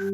Ini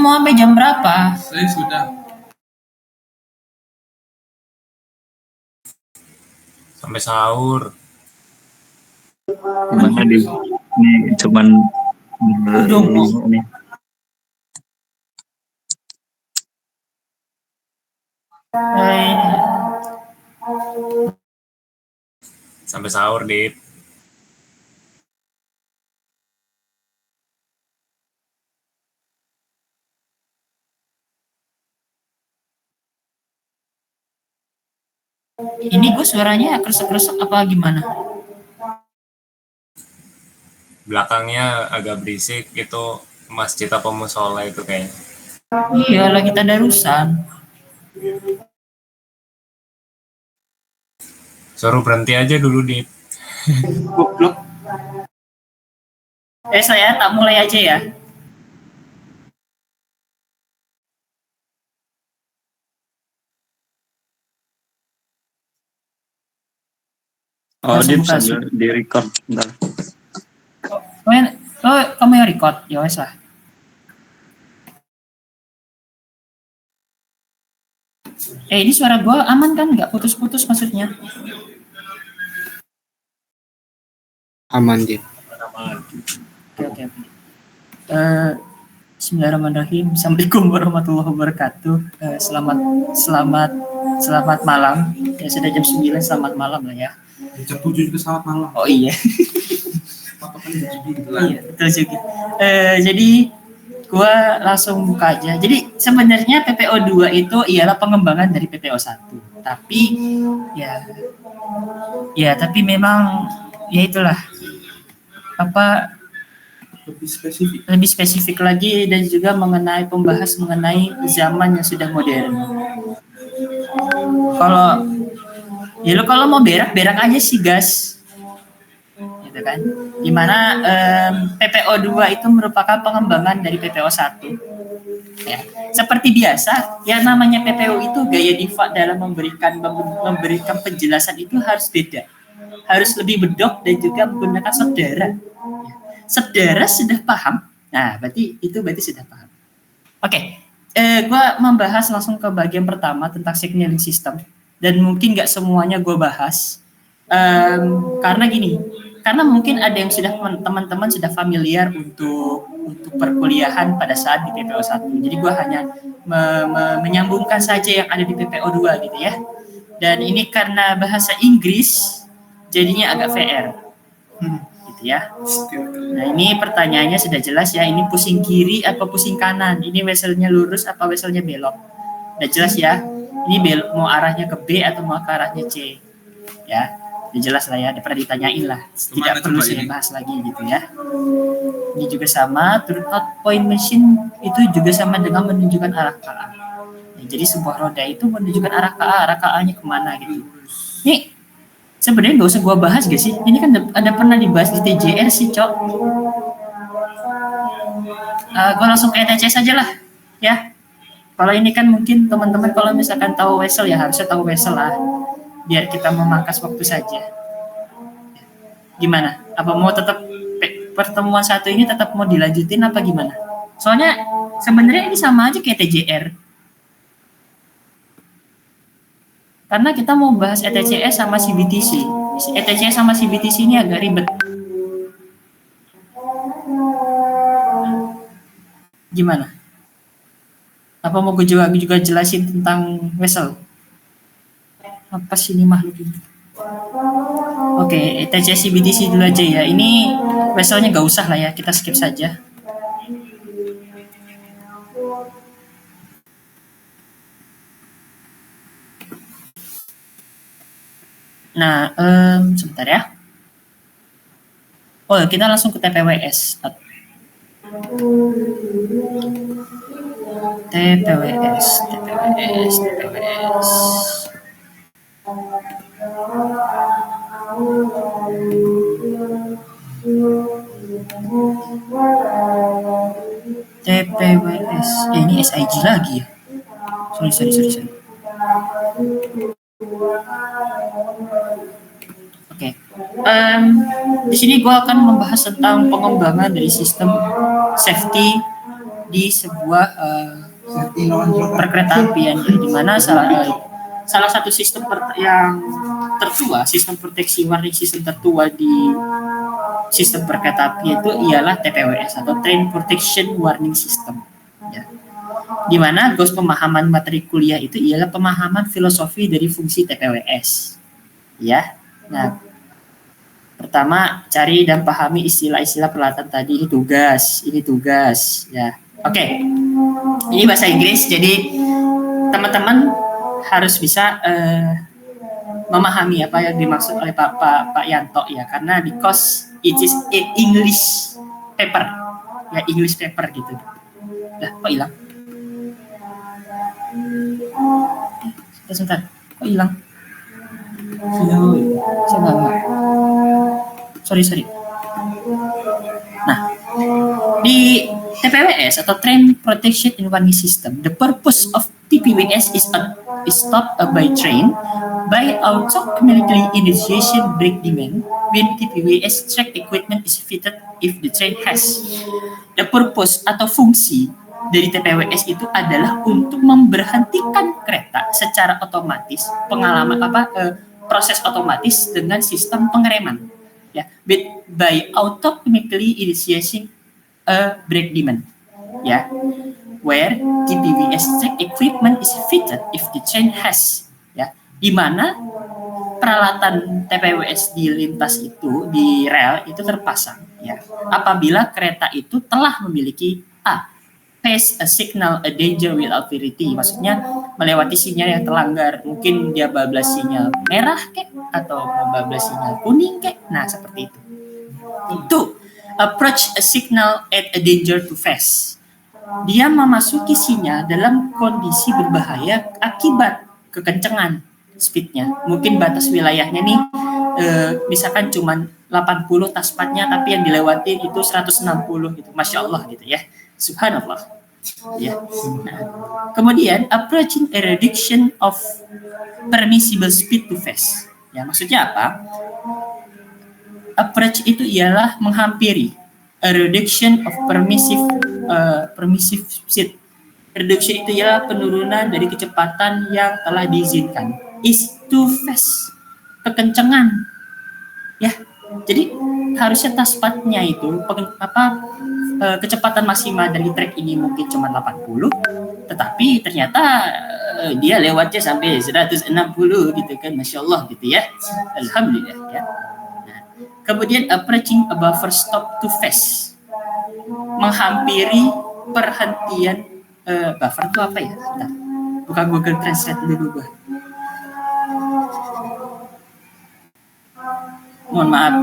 mau sampai jam berapa? Saya sudah. Sampai sahur. Gimana di ini cuman ini. Sampai sahur, Dit. Ini gue suaranya kresek-kresek apa gimana? Belakangnya agak berisik, itu masjid apa musola itu kayaknya. Iya, lagi tadarusan. Suruh berhenti aja dulu, Dit. Goblok. Saya tak mulai aja ya. Oh, dia sambil di record. Bentar. Oh, kamu yang record? Ya wes lah. Ini suara gue aman kan? Nggak putus-putus maksudnya? Aman, Dit. Aman. Oke. Bismillahirrahmanirrahim. Assalamualaikum warahmatullahi wabarakatuh. Selamat malam. Ya sudah jam 9, selamat malam lah ya. Jam 7 juga selamat malam. Oh iya. Iya, betul juga. Jadi gua langsung buka aja. Jadi sebenarnya PPO 2 itu ialah pengembangan dari PPO 1. Tapi tapi memang ya itulah lebih spesifik lagi dan juga membahas mengenai zaman yang sudah modern. Kalau mau berak aja sih, gas. Gitu kan. Dimana PPO 2 itu merupakan pengembangan dari PPO 1. Ya. Seperti biasa, yang namanya PPO itu gaya Diva dalam memberikan penjelasan itu harus beda. Harus lebih bedok dan juga menggunakan saudara. Saudara sudah paham? Nah, berarti sudah paham. Oke. Gue membahas langsung ke bagian pertama tentang signaling system. Dan mungkin nggak semuanya gue bahas. Karena mungkin ada yang teman-teman sudah familiar untuk perkuliahan pada saat di PPO 1. Jadi gue hanya menyambungkan saja yang ada di PPO 2 gitu ya. Dan ini karena bahasa Inggris, jadinya agak VR. Gitu ya. Nah, ini pertanyaannya sudah jelas ya. Ini pusing kiri atau pusing kanan? Ini weselnya lurus apa weselnya belok? Udah jelas ya. Ini mau arahnya ke B atau mau ke arahnya C. Ya. jelas lah ya, pernah ditanyain lah, tidak Kemana perlu coba saya ini? bahas lagi gitu ya. Ini juga sama, turnout point machine itu juga sama dengan menunjukkan arah KA. Ya, jadi sebuah roda itu menunjukkan arah KA-nya kemana gitu. Nih, sebenarnya nggak usah gua bahas gak sih? Ini kan ada pernah dibahas di TJR sih, Cok. Gua langsung ke ETCS aja lah, ya. Kalau ini kan mungkin teman-teman kalau misalkan tahu Wesel ya harusnya tahu Wesel lah, biar kita memangkas waktu saja. Gimana? Apa mau tetap pertemuan satu ini tetap mau dilanjutin apa gimana? Soalnya sebenarnya ini sama aja kayak TJR. Karena kita mau bahas ETCS sama CBTC. ETCS sama CBTC ini agak ribet. Gimana? Apa mau gue juga jelasin tentang Wesel? Apa sih ini makhluk ini? Oke, ETCS CBTC dulu aja ya. Ini Weselnya nggak usah lah ya, kita skip saja. Nah, sebentar ya. Oh, kita langsung ke TPWS. TPWS. TPWS. Ini SIG lagi ya. Sorry. Oke. Di sini gue akan membahas tentang pengembangan dari sistem safety di sebuah perkereta apian, di mana salah satu sistem yang tertua, sistem proteksi warning system tertua di sistem perkereta api itu ialah TPWS atau Train Protection Warning System. Ya. Di mana goals pemahaman materi kuliah itu ialah pemahaman filosofi dari fungsi TPWS. Ya. Nah, pertama cari dan pahami istilah-istilah peralatan tadi. Ini tugas ya. Oke. Ini bahasa Inggris, jadi teman-teman harus bisa memahami apa yang dimaksud oleh Pak Yanto ya, karena because it is English paper ya, English paper gitu. Lah, kok hilang? Sebentar, kok hilang? Sorry. Nah, di TPWS atau Train Protection and Warning System, the purpose of TPWS is stopped by train by automatically initiation brake demand when TPWS track equipment is fitted if the train has. The purpose atau fungsi dari TPWS itu adalah untuk memberhentikan kereta secara otomatis, proses otomatis dengan sistem pengereman ya, by automatically initiating a brake demand ya, where TPWS track equipment is fitted if the train has ya, di mana peralatan TPWS di lintas itu di rel itu terpasang ya apabila kereta itu telah memiliki pass a signal a danger without priority, maksudnya melewati sinyal yang terlanggar, mungkin dia bablas sinyal merah kek atau bablas sinyal kuning kek, nah seperti itu. To approach a signal at a danger to pass, dia memasuki sinyal dalam kondisi berbahaya akibat kekencengan speednya, mungkin batas wilayahnya nih misalkan cuma 80 taspatnya tapi yang dilewatin itu 160 gitu, Masya Allah gitu ya, Subhanallah ya. Nah, kemudian approaching a reduction of permissible speed to pass ya, maksudnya apa? Approach itu ialah menghampiri a reduction of permissive speed. Reduction itu ialah penurunan dari kecepatan yang telah diizinkan. Is too fast, kekencengan ya. Jadi harusnya taspatnya itu kecepatan maksimal dari trek ini mungkin cuma 80, tetapi ternyata dia lewatnya sampai 160 gitu kan, Masya Allah gitu ya, Alhamdulillah ya. Nah, kemudian approaching a buffer stop to pass, menghampiri perhentian buffer itu apa ya? Bentar. Buka Google Translate dulu gua. Mohon maaf,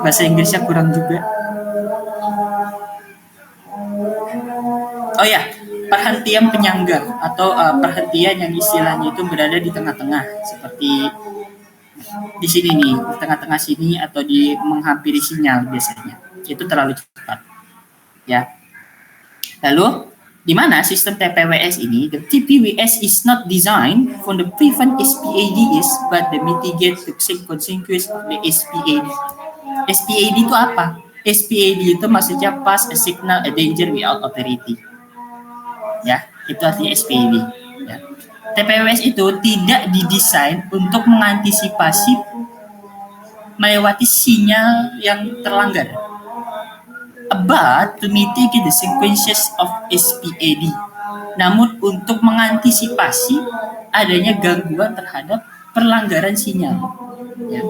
bahasa Inggrisnya kurang juga. Oh ya, perhentian penyangga atau perhentian yang istilahnya itu berada di tengah-tengah, seperti di sini nih, di tengah-tengah sini atau di menghampiri sinyal biasanya. Itu terlalu cepat. Ya. Lalu, di mana sistem TPWS ini, the TPWS is not designed for the prevent SPADs, but the mitigate the consequences of the SPAD. SPAD itu apa? SPAD itu maksudnya pass a signal a danger without authority. Ya, itu artinya SPAD. Ya. TPWS itu tidak didesain untuk mengantisipasi melewati sinyal yang terlanggar, but to mitigate the consequences of SPAD. Namun untuk mengantisipasi adanya gangguan terhadap perlanggaran sinyal. Ya.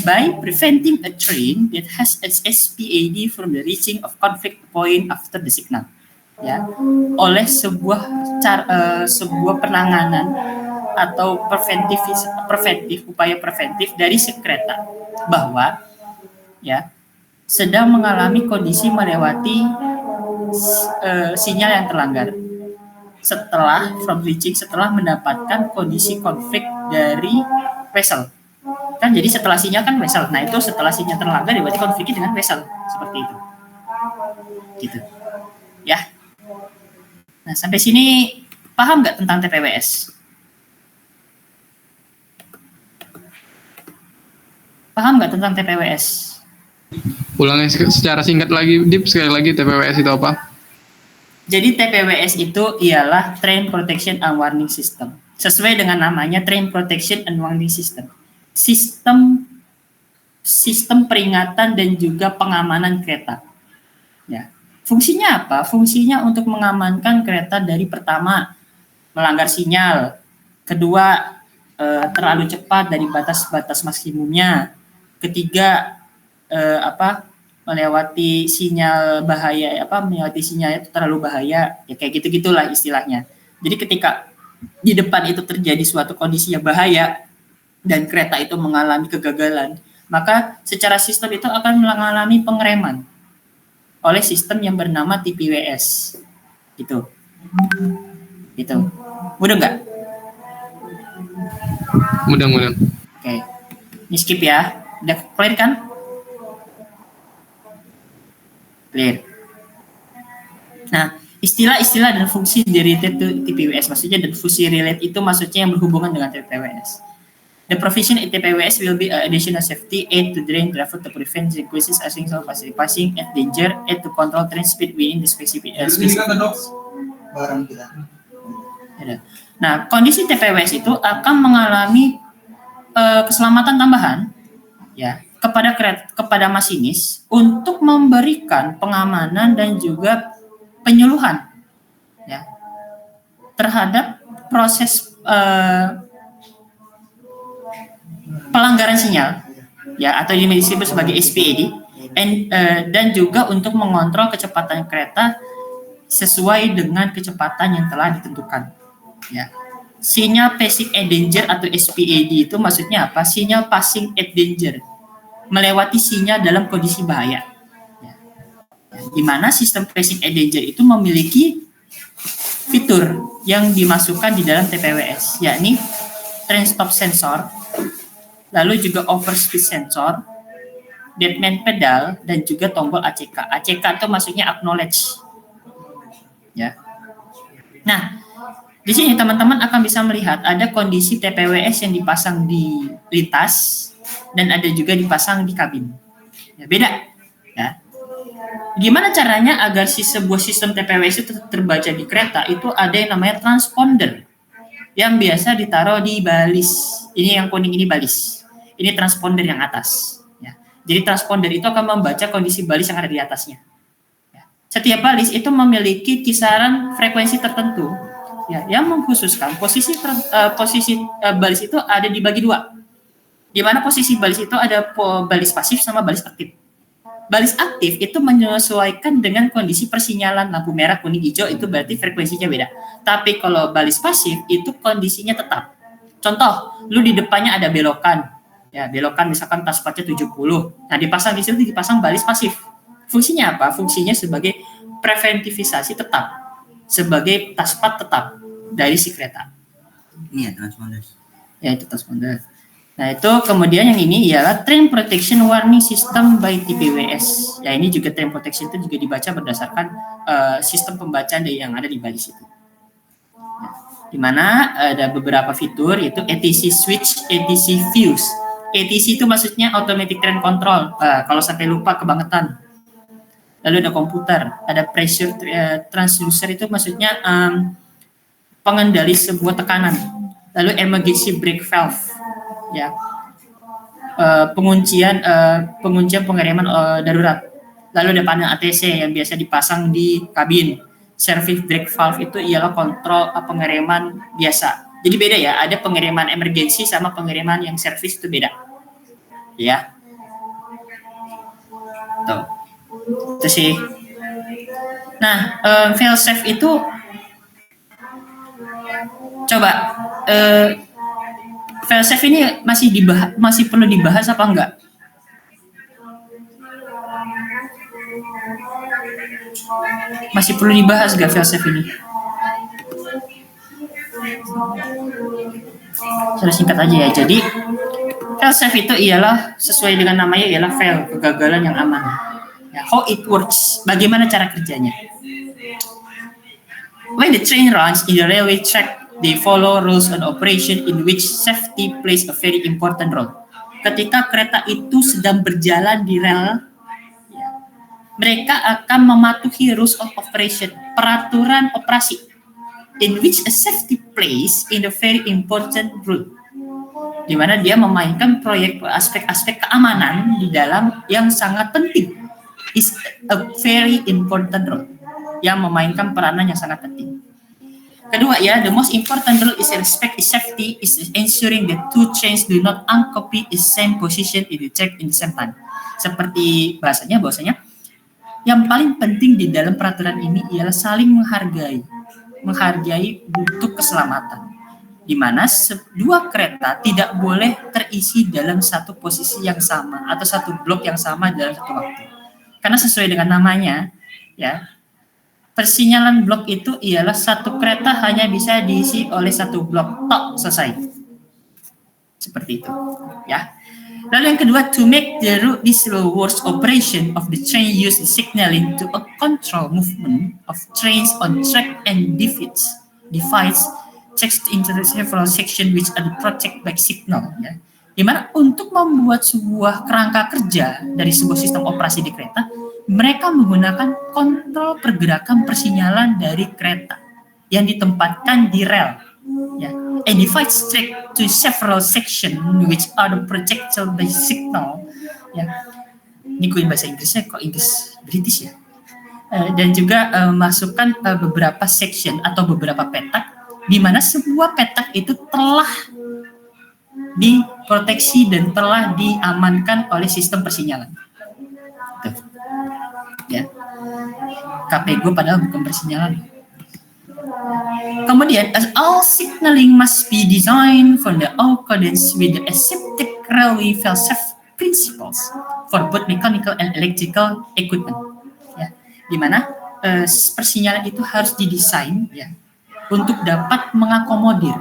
By preventing a train that has an SPAD from the reaching of conflict point after the signal. Ya, oleh sebuah penanganan atau upaya preventif dari si kereta bahwa ya sedang mengalami kondisi melewati sinyal yang terlanggar setelah mendapatkan kondisi konflik dari vessel. Kan jadi setelah sinyal kan vessel. Nah, itu setelah sinyal terlanggar berarti konfliknya dengan vessel, seperti itu. Gitu. Ya. Nah, sampai sini paham nggak tentang TPWS? Paham nggak tentang TPWS? Ulangnya secara singkat lagi, Dip, sekali lagi TPWS itu apa? Jadi TPWS itu ialah Train Protection and Warning System. Sesuai dengan namanya, Train Protection and Warning System. Sistem peringatan dan juga pengamanan kereta. Ya. Fungsinya apa? Fungsinya untuk mengamankan kereta dari pertama melanggar sinyal, kedua terlalu cepat dari batas-batas maksimumnya, ketiga melewati sinyal bahaya, melewati sinyal itu terlalu bahaya, ya kayak gitu-gitulah istilahnya. Jadi ketika di depan itu terjadi suatu kondisi yang bahaya dan kereta itu mengalami kegagalan, maka secara sistem itu akan mengalami pengereman oleh sistem yang bernama TPWS. Gitu. Mudah nggak? Mudah. Oke. Ini skip ya. Udah clear kan? Clear. Nah, istilah-istilah dan fungsi related to TPWS, maksudnya dan fungsi relate itu maksudnya yang berhubungan dengan TPWS. The provision in TPWS will be additional safety aid to drain driver to prevent requests as single passing at danger and to control train speed within the specific. Nah, kondisi TPWS itu akan mengalami keselamatan tambahan ya kepada masinis untuk memberikan pengamanan dan juga penyuluhan ya terhadap proses pelanggaran sinyal ya atau disebut sebagai SPAD dan juga untuk mengontrol kecepatan kereta sesuai dengan kecepatan yang telah ditentukan ya. Sinyal passing at danger atau SPAD itu maksudnya apa? Sinyal passing at danger, melewati sinyal dalam kondisi bahaya ya. Di mana sistem passing at danger itu memiliki fitur yang dimasukkan di dalam TPWS, yakni train stop sensor, lalu juga overspeed sensor, deadman pedal, dan juga tombol ACK. ACK itu maksudnya acknowledge. Ya. Nah, di sini teman-teman akan bisa melihat ada kondisi TPWS yang dipasang di lintas dan ada juga dipasang di kabin. Ya, beda. Ya. Gimana caranya agar sebuah sistem TPWS itu terbaca di kereta? Itu ada yang namanya transponder yang biasa ditaruh di balis. Ini yang kuning ini balis. Ini transponder yang atas. Ya. Jadi transponder itu akan membaca kondisi balis yang ada di atasnya. Ya. Setiap balis itu memiliki kisaran frekuensi tertentu, ya, yang mengkhususkan posisi balis itu ada dibagi dua. Di mana posisi balis itu ada balis pasif sama balis aktif. Balis aktif itu menyesuaikan dengan kondisi persinyalan lampu merah, kuning, hijau, itu berarti frekuensinya beda. Tapi kalau balis pasif itu kondisinya tetap. Contoh, lu di depannya ada belokan. Ya, belokan misalkan touchpadnya 70. Nah, dipasang di situ dipasang balis pasif. Fungsinya apa? Fungsinya sebagai preventivisasi tetap, sebagai touchpad tetap dari si kereta. Ini ya transponder. Ya, itu transponder. Nah, itu kemudian yang ini ialah Train Protection Warning System by TPWS. Ya, ini juga train protection itu juga dibaca berdasarkan sistem pembacaan yang ada di balis itu. Ya, di mana ada beberapa fitur yaitu ATC switch, ATC fuse. ATC itu maksudnya automatic train control. Kalau sampai lupa kebangetan. Lalu ada komputer, ada pressure transducer itu maksudnya pengendali sebuah tekanan. Lalu emergency brake valve, ya, penguncian pengereman darurat. Lalu ada panel ATC yang biasa dipasang di kabin. Service brake valve itu ialah kontrol pengereman biasa. Jadi beda ya, ada pengereman emergency sama pengereman yang service itu beda. Ya. Tuh. Itu sih. Nah, fail safe itu coba fail safe ini masih perlu dibahas apa enggak? Masih perlu dibahas enggak fail safe ini? Sudah singkat aja ya. Jadi fail safe itu ialah sesuai dengan namanya ialah fail, kegagalan yang aman. Ya, how it works, bagaimana cara kerjanya? When the train runs in the railway track, they follow rules on operation in which safety plays a very important role. Ketika kereta itu sedang berjalan di rel, ya, mereka akan mematuhi rules of operation, peraturan operasi, in which a safety plays in a very important role. Di mana dia memainkan aspek-aspek keamanan di dalam yang sangat penting. Is a very important role, yang memainkan peranan yang sangat penting. Kedua ya, the most important role is respect is safety is ensuring that two trains do not occupy the same position in the track in the same time. Seperti bahasanya yang paling penting di dalam peraturan ini ialah saling menghargai untuk keselamatan. Di mana dua kereta tidak boleh terisi dalam satu posisi yang sama atau satu blok yang sama dalam satu waktu. Karena sesuai dengan namanya, ya, persinyalan blok itu ialah satu kereta hanya bisa diisi oleh satu blok, tok, selesai. Seperti itu, ya. Lalu yang kedua, to make this worst operation of the train use the signaling to control movement of trains on track and divides checks into several sections which are protected by signal, ya. Di mana untuk membuat sebuah kerangka kerja dari sebuah sistem operasi di kereta, mereka menggunakan kontrol pergerakan persinyalan dari kereta yang ditempatkan di rel. Ya, and divides track to several sections which are protected by signal. Ya, ini gue bahasa Inggrisnya kok Inggris British ya. Dan juga masukkan beberapa section atau beberapa petak, di mana sebuah petak itu telah diproteksi dan telah diamankan oleh sistem persinyalan. Tuh. Ya. KP gue padahal bukan persinyalan. Kemudian, as all signaling must be designed for the accordance with the accepted railway fail-safe principles for both mechanical and electrical equipment. Ya. Di mana persinyalan itu harus didesain ya untuk dapat mengakomodir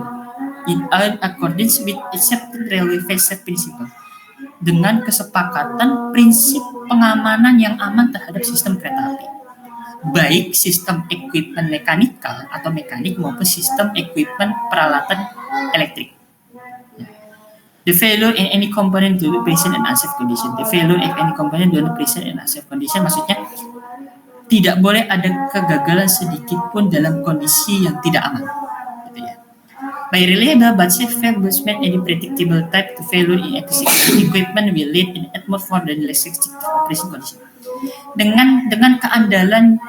in accordance with accepted railway fail-safe principle, dengan kesepakatan prinsip pengamanan yang aman terhadap sistem kereta api, baik sistem equipment mekanikal atau mekanik maupun sistem equipment peralatan elektrik. The failure in any component to be present in unsafe condition. The failure in any component to be present in unsafe condition maksudnya tidak boleh ada kegagalan sedikit pun dalam kondisi yang tidak aman. Gitu ya. By reliable but safe establishment any predictable type to failure in equipment will lead in at more than restricted operation condition. Dengan keandalan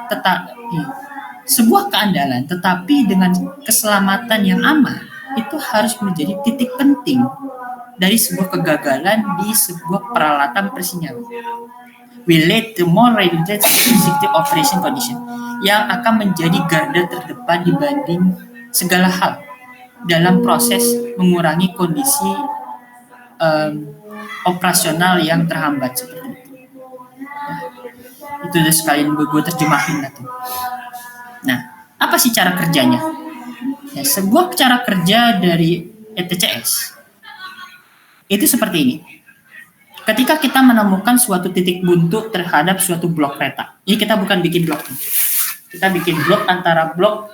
sebuah keandalan tetapi dengan keselamatan yang aman itu harus menjadi titik penting dari sebuah kegagalan di sebuah peralatan persinyalan. Will lead to more restricted operation condition yang akan menjadi garda terdepan dibanding segala hal dalam proses mengurangi kondisi operasional yang terhambat seperti itu. Itu udah sekalian gue terjemahin lah tuh. Nah, apa sih cara kerjanya? Ya, sebuah cara kerja dari ETCS itu seperti ini. Ketika kita menemukan suatu titik buntu terhadap suatu blok kereta, ini kita bukan bikin blok, kita bikin blok antara blok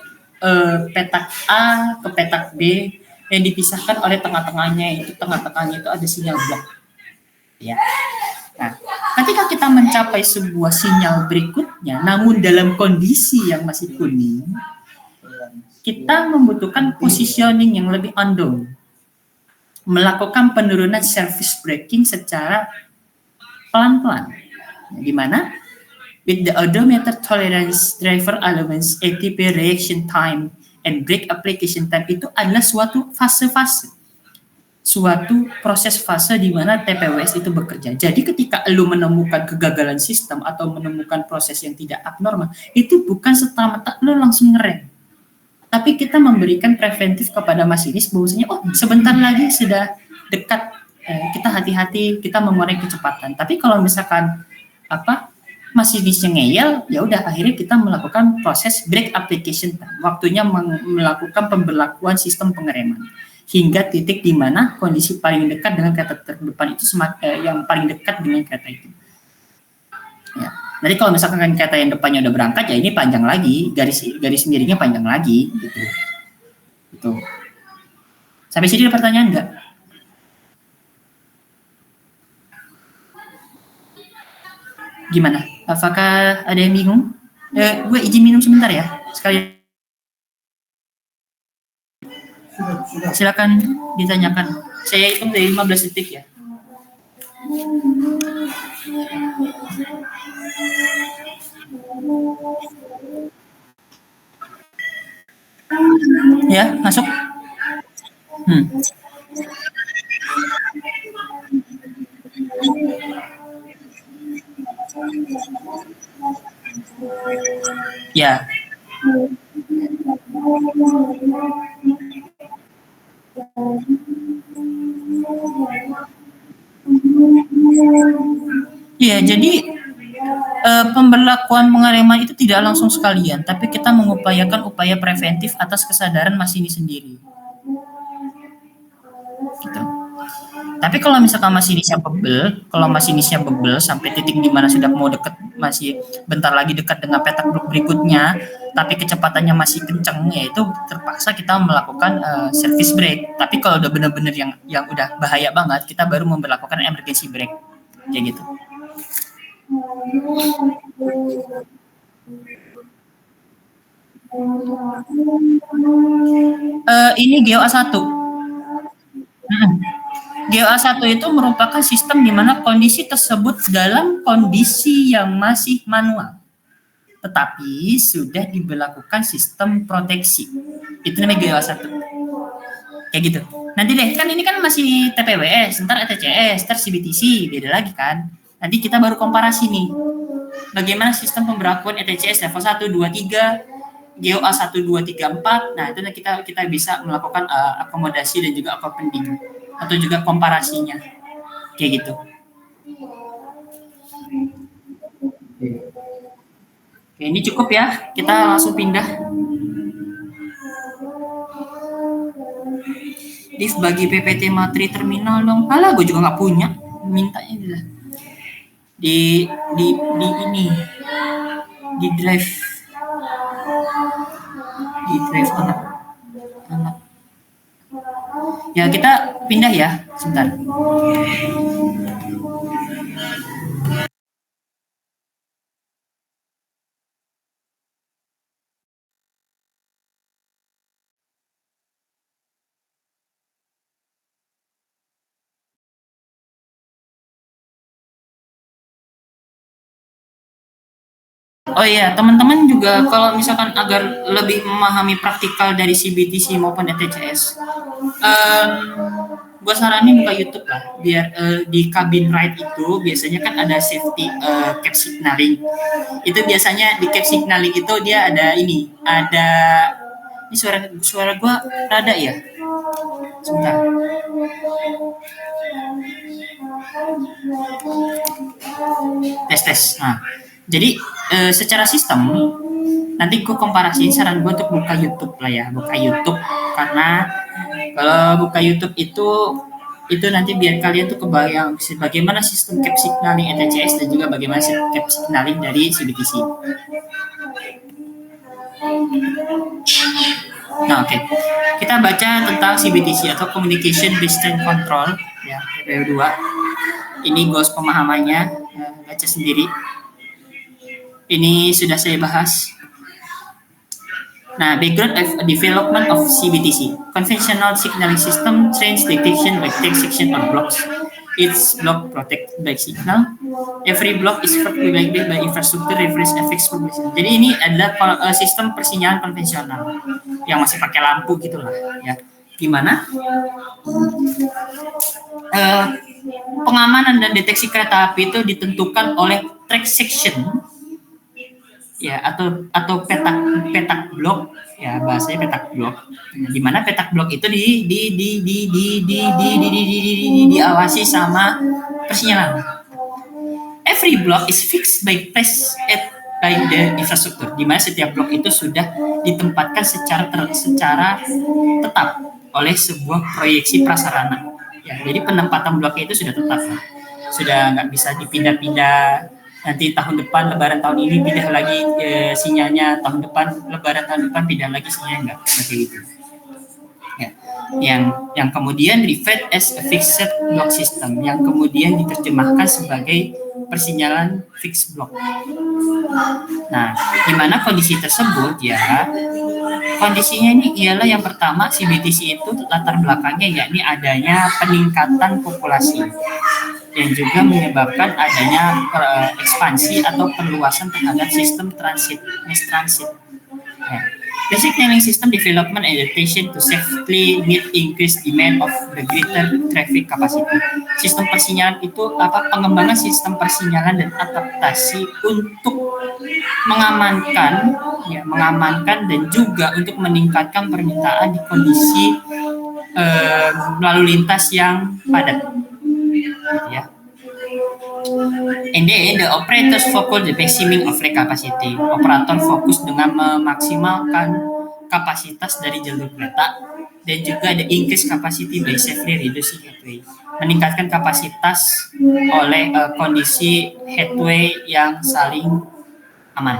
petak A ke petak B yang dipisahkan oleh tengah-tengahnya itu ada sinyal blok. Ya. Nah, ketika kita mencapai sebuah sinyal berikutnya, namun dalam kondisi yang masih kuning, kita membutuhkan positioning yang lebih unknown, melakukan penurunan service braking secara pelan-pelan. Di mana with the odometer tolerance, driver allowance, ATP reaction time, and brake application time itu adalah suatu fase-fase, suatu proses fase di mana TPWS itu bekerja. Jadi ketika lu menemukan kegagalan sistem atau menemukan proses yang tidak abnormal, itu bukan serta-merta lu langsung ngerem. Tapi kita memberikan preventif kepada masinis bahwasanya sebentar lagi sudah dekat, kita hati-hati, kita mengurangi kecepatan. Tapi kalau misalkan masinisnya ngeyel, ya udah akhirnya kita melakukan proses brake application time. Waktunya melakukan pemberlakuan sistem pengereman hingga titik di mana kondisi paling dekat dengan kereta terdepan itu yang paling dekat dengan kereta itu. Ya. Nanti kalau misalkan kereta yang depannya udah berangkat, ya ini panjang lagi, garis miringnya panjang lagi, gitu. Gitu. Sampai sini ada pertanyaan nggak? Gimana? Apakah ada yang bingung? Gue izin minum sebentar ya, sekali. Silakan ditanyakan. Saya hitung dari 15 detik ya. Ya, masuk. Ya. Ya, jadi pemberlakuan pengereman itu tidak langsung sekalian, tapi kita mengupayakan upaya preventif atas kesadaran masinis sendiri. Gitu. Tapi kalau misalkan masinisnya bebel sampai titik di mana sudah mau deket, masih bentar lagi dekat dengan petak blok berikutnya, tapi kecepatannya masih kenceng, ya itu terpaksa kita melakukan service brake. Tapi kalau udah benar-benar yang udah bahaya banget, kita baru memberlakukan emergency brake, kayak gitu. Ini GeoA1. GeoA1 itu merupakan sistem di mana kondisi tersebut dalam kondisi yang masih manual, tetapi sudah diberlakukan sistem proteksi. Itu namanya GeoA1. Kayak gitu. Nanti deh, kan ini kan masih TPWS, ntar ETCS, ntar CBTC, beda lagi kan. Nanti kita baru komparasi nih. Bagaimana sistem pemberlakuan ETCS level 1, 2, 3, GeoA 1, 2, 3, 4. Nah, itu kita bisa melakukan akomodasi dan juga accompanying atau juga komparasinya. Kayak gitu. Oke, ini cukup ya. Kita langsung pindah. Div bagi PPT materi terminal dong. Alah, gue juga nggak punya. Mintanya lah. Di ini. Di drive anak. Ya, kita pindah ya, sebentar. Oh iya, teman-teman juga kalau misalkan agar lebih memahami praktikal dari CBTC maupun ETCS, gue saranin buka YouTube lah, biar di cabin ride itu biasanya kan ada safety cap signaling. Itu biasanya di cap signaling itu dia ada ini suara gue rada ya. Sebentar. Tes. Nah, jadi secara sistem nanti gue komparasiin, saran gue untuk buka YouTube lah ya, buka YouTube, karena kalau buka YouTube itu nanti biar kalian tuh kebayang bagaimana sistem cap signaling ETCS dan juga bagaimana sistem cap signaling dari CBTC. Nah, oke. Kita baca tentang CBTC atau Communication Based Control ya, PPO 2. Ini goals pemahamannya, baca sendiri. Ini sudah saya bahas. Nah, background of development of CBTC, conventional signaling system, trains detection by text section or blocks. Each block protected by signal. Every block is protected by infrastructure reference FX publication. Jadi ini adalah sistem persinyalan konvensional yang masih pakai lampu gitulah ya. Gimana? Pengamanan dan deteksi kereta api itu ditentukan oleh track section ya, atau petak blok ya, bahasanya petak blok. Di mana petak blok itu diawasi sama persinyalan. Every block is fixed by place by the infrastructure. Di mana setiap blok itu sudah ditempatkan secara tetap oleh sebuah proyeksi prasarana. Ya, jadi penempatan bloknya itu sudah tetap, sudah nggak bisa dipindah-pindah. Nanti tahun depan lebaran tahun ini pindah lagi sinyalnya, tahun depan lebaran tahun depan pindah lagi sinyalnya, enggak seperti itu ya. Yang kemudian referred as a fixed block system, yang kemudian diterjemahkan sebagai persinyalan fixed block. Nah, di mana kondisi tersebut ya, kondisinya ini ialah yang pertama, CBTC itu latar belakangnya yakni adanya peningkatan populasi yang juga menyebabkan adanya ekspansi atau perluasan terhadap sistem mass transit. Ya. The signaling system development and adaptation to safely meet increased demand of the greater traffic capacity. Sistem persinyalan itu pengembangan sistem persinyalan dan adaptasi untuk mengamankan dan juga untuk meningkatkan permintaan di kondisi lalu lintas yang padat. Ya. And then the operators focus the maximizing of rate capacity. Operator fokus dengan memaksimalkan kapasitas dari jalur kereta dan juga the increase capacity by safely reducing headway. Meningkatkan kapasitas oleh kondisi headway yang saling aman.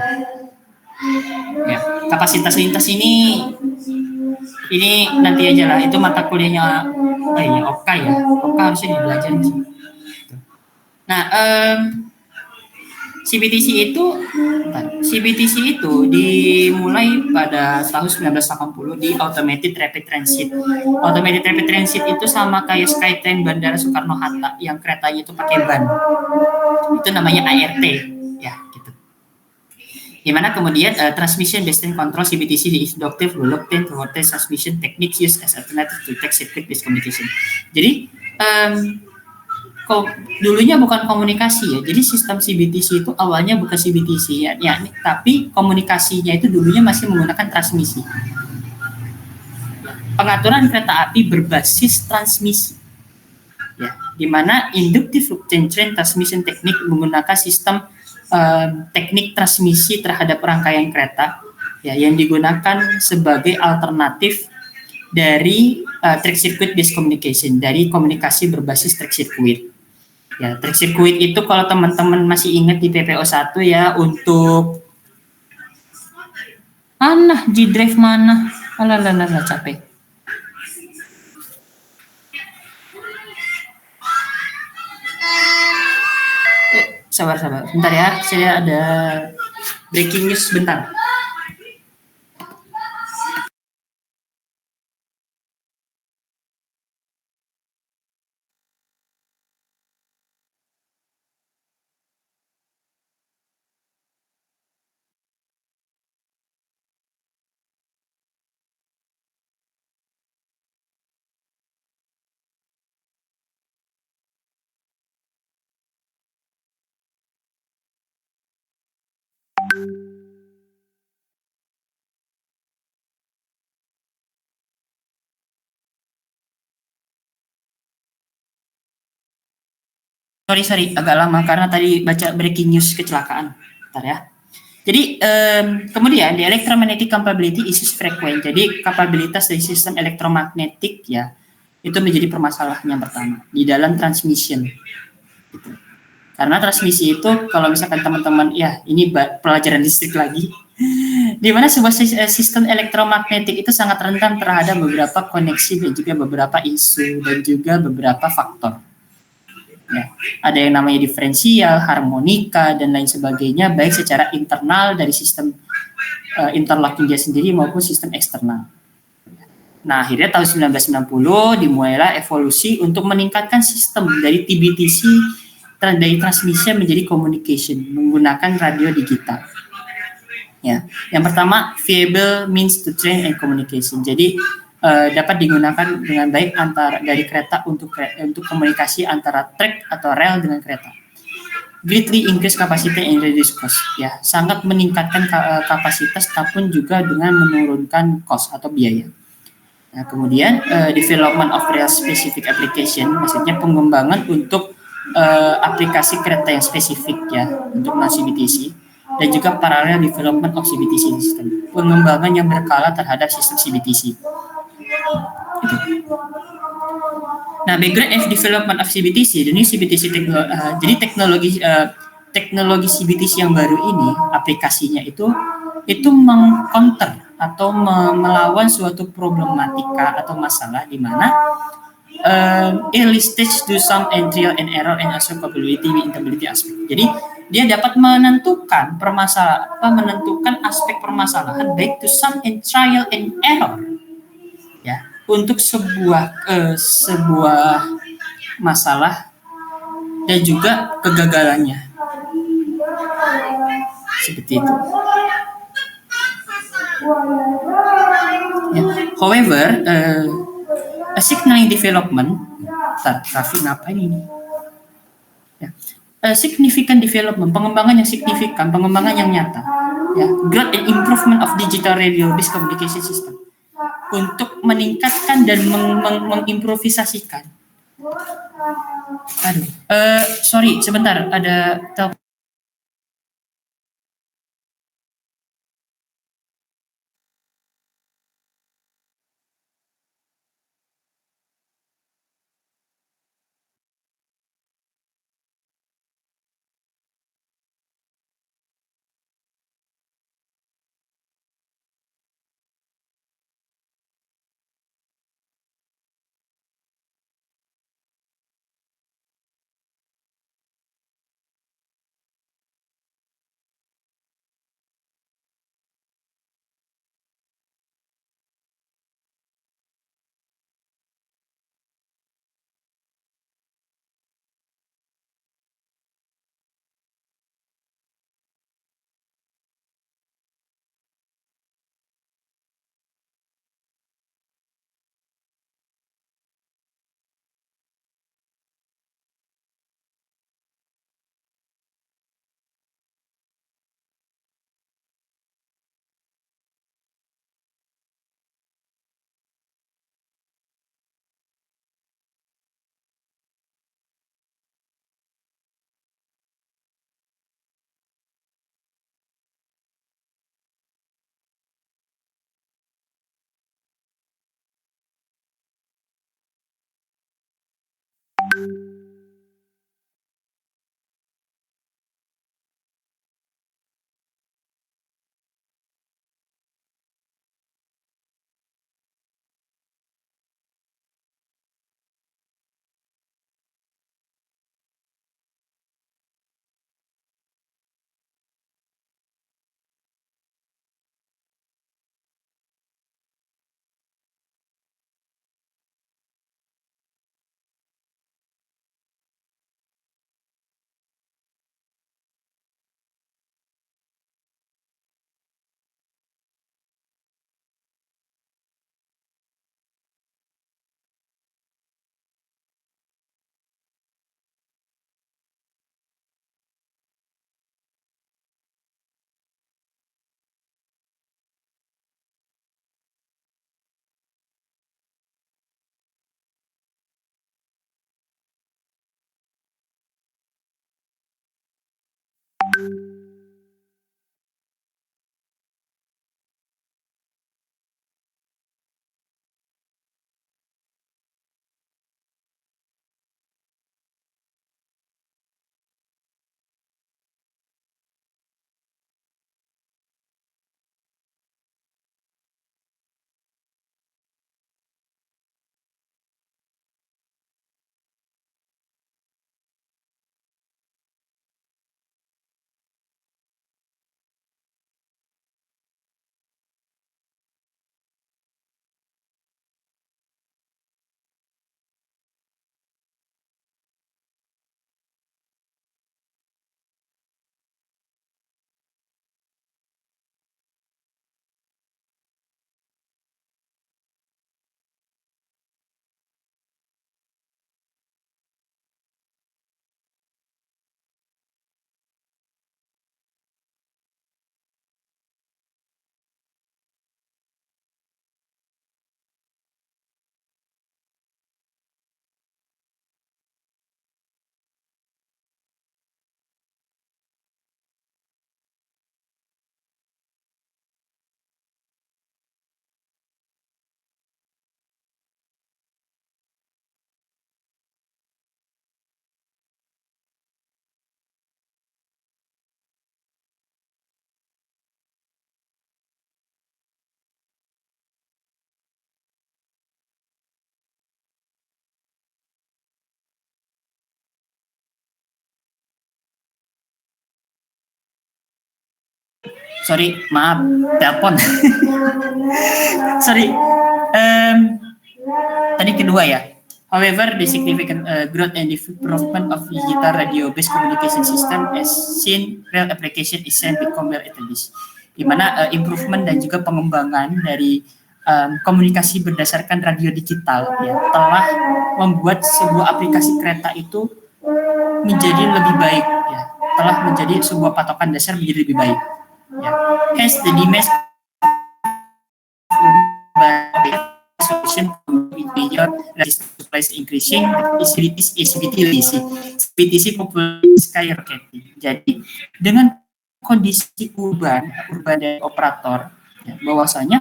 Ya, kapasitas lintas ini nanti aja lah, itu mata kuliahnya OKA ya. OKA harusnya dibelajarin sih. Nah, CBTC itu dimulai pada tahun 1980 di Automated Rapid Transit. Automated Rapid Transit itu sama kayak Skytrain Bandara Soekarno-Hatta yang keretanya itu pakai ban. Itu namanya ART, ya gitu. Dimana kemudian transmission based control CBTC is adopted developed toward transmission techniques used as alternative to text circuit based communication. Jadi dulunya bukan komunikasi ya. Jadi sistem CBTC itu awalnya bukan CBTC ya, tapi komunikasinya itu dulunya masih menggunakan transmisi. Pengaturan kereta api berbasis transmisi. Ya, di mana inductive loop chain transmission teknik menggunakan sistem teknik transmisi terhadap rangkaian kereta ya, yang digunakan sebagai alternatif dari track circuit based communication, dari komunikasi berbasis track circuit. Ya, track circuit itu kalau teman-teman masih ingat di PPO 1 ya, untuk G-drive mana? Alah, capek. Sabar. Bentar ya, saya ada breaking news bentar. Sorry, agak lama karena tadi baca breaking news kecelakaan. Bentar ya. Jadi kemudian the electromagnetic capability is frequent. Jadi kapabilitas dari sistem elektromagnetik ya itu menjadi permasalahan yang pertama di dalam transmission. Gitu. Karena transmisi itu kalau misalkan teman-teman ya ini pelajaran listrik lagi, di mana sebuah sistem elektromagnetik itu sangat rentan terhadap beberapa koneksi dan juga beberapa isu dan juga beberapa faktor. Ya, ada yang namanya diferensial, harmonika, dan lain sebagainya, baik secara internal dari sistem interlocking dia sendiri maupun sistem eksternal. Nah, akhirnya tahun 1990 dimulailah evolusi untuk meningkatkan sistem dari TBTC dari transmission menjadi communication menggunakan radio digital. Ya, yang pertama viable means to train and communication. Jadi dapat digunakan dengan baik antara dari kereta untuk komunikasi antara trek atau rel dengan kereta. Greatly increase capacity and reduce cost. Ya, sangat meningkatkan kapasitas tapi juga dengan menurunkan cost atau biaya. Nah, kemudian development of real specific application, maksudnya pengembangan untuk aplikasi kereta yang spesifik ya untuk non-CBTC dan juga parallel development of CBTC system, pengembangan yang berkala terhadap sistem CBTC. Nah, background of development of CBTC, jadi CBTC jadi teknologi CBTC yang baru ini aplikasinya itu mengcounter atau melawan suatu problematika atau masalah di mana early stage do some trial and error and also capability with integrity aspect. Jadi dia dapat menentukan menentukan aspek permasalahan baik to some trial and error ya untuk sebuah masalah dan juga kegagalannya seperti itu. Ya. However, a significant development, Raffi ngapain ini? Ya. A significant development, pengembangan yang signifikan, pengembangan yang nyata, ya, growth and improvement of digital radio based communication system untuk meningkatkan dan mengimprovisasikan. Aduh, sorry, sebentar, ada telepon. Sorry, maaf, telepon. Sorry. Tadi kedua ya. However, the significant growth and improvement of digital radio-based communication system as seen real application is seen become well established. Di mana improvement dan juga pengembangan dari komunikasi berdasarkan radio digital ya, telah membuat sebuah aplikasi kereta itu menjadi lebih baik ya, telah menjadi sebuah patokan dasar menjadi lebih baik ya. Hence the demand solution with major resistance supplies increasing, SPTC popularity skyrocketing. Jadi dengan kondisi urban dari operator ya, bahwasanya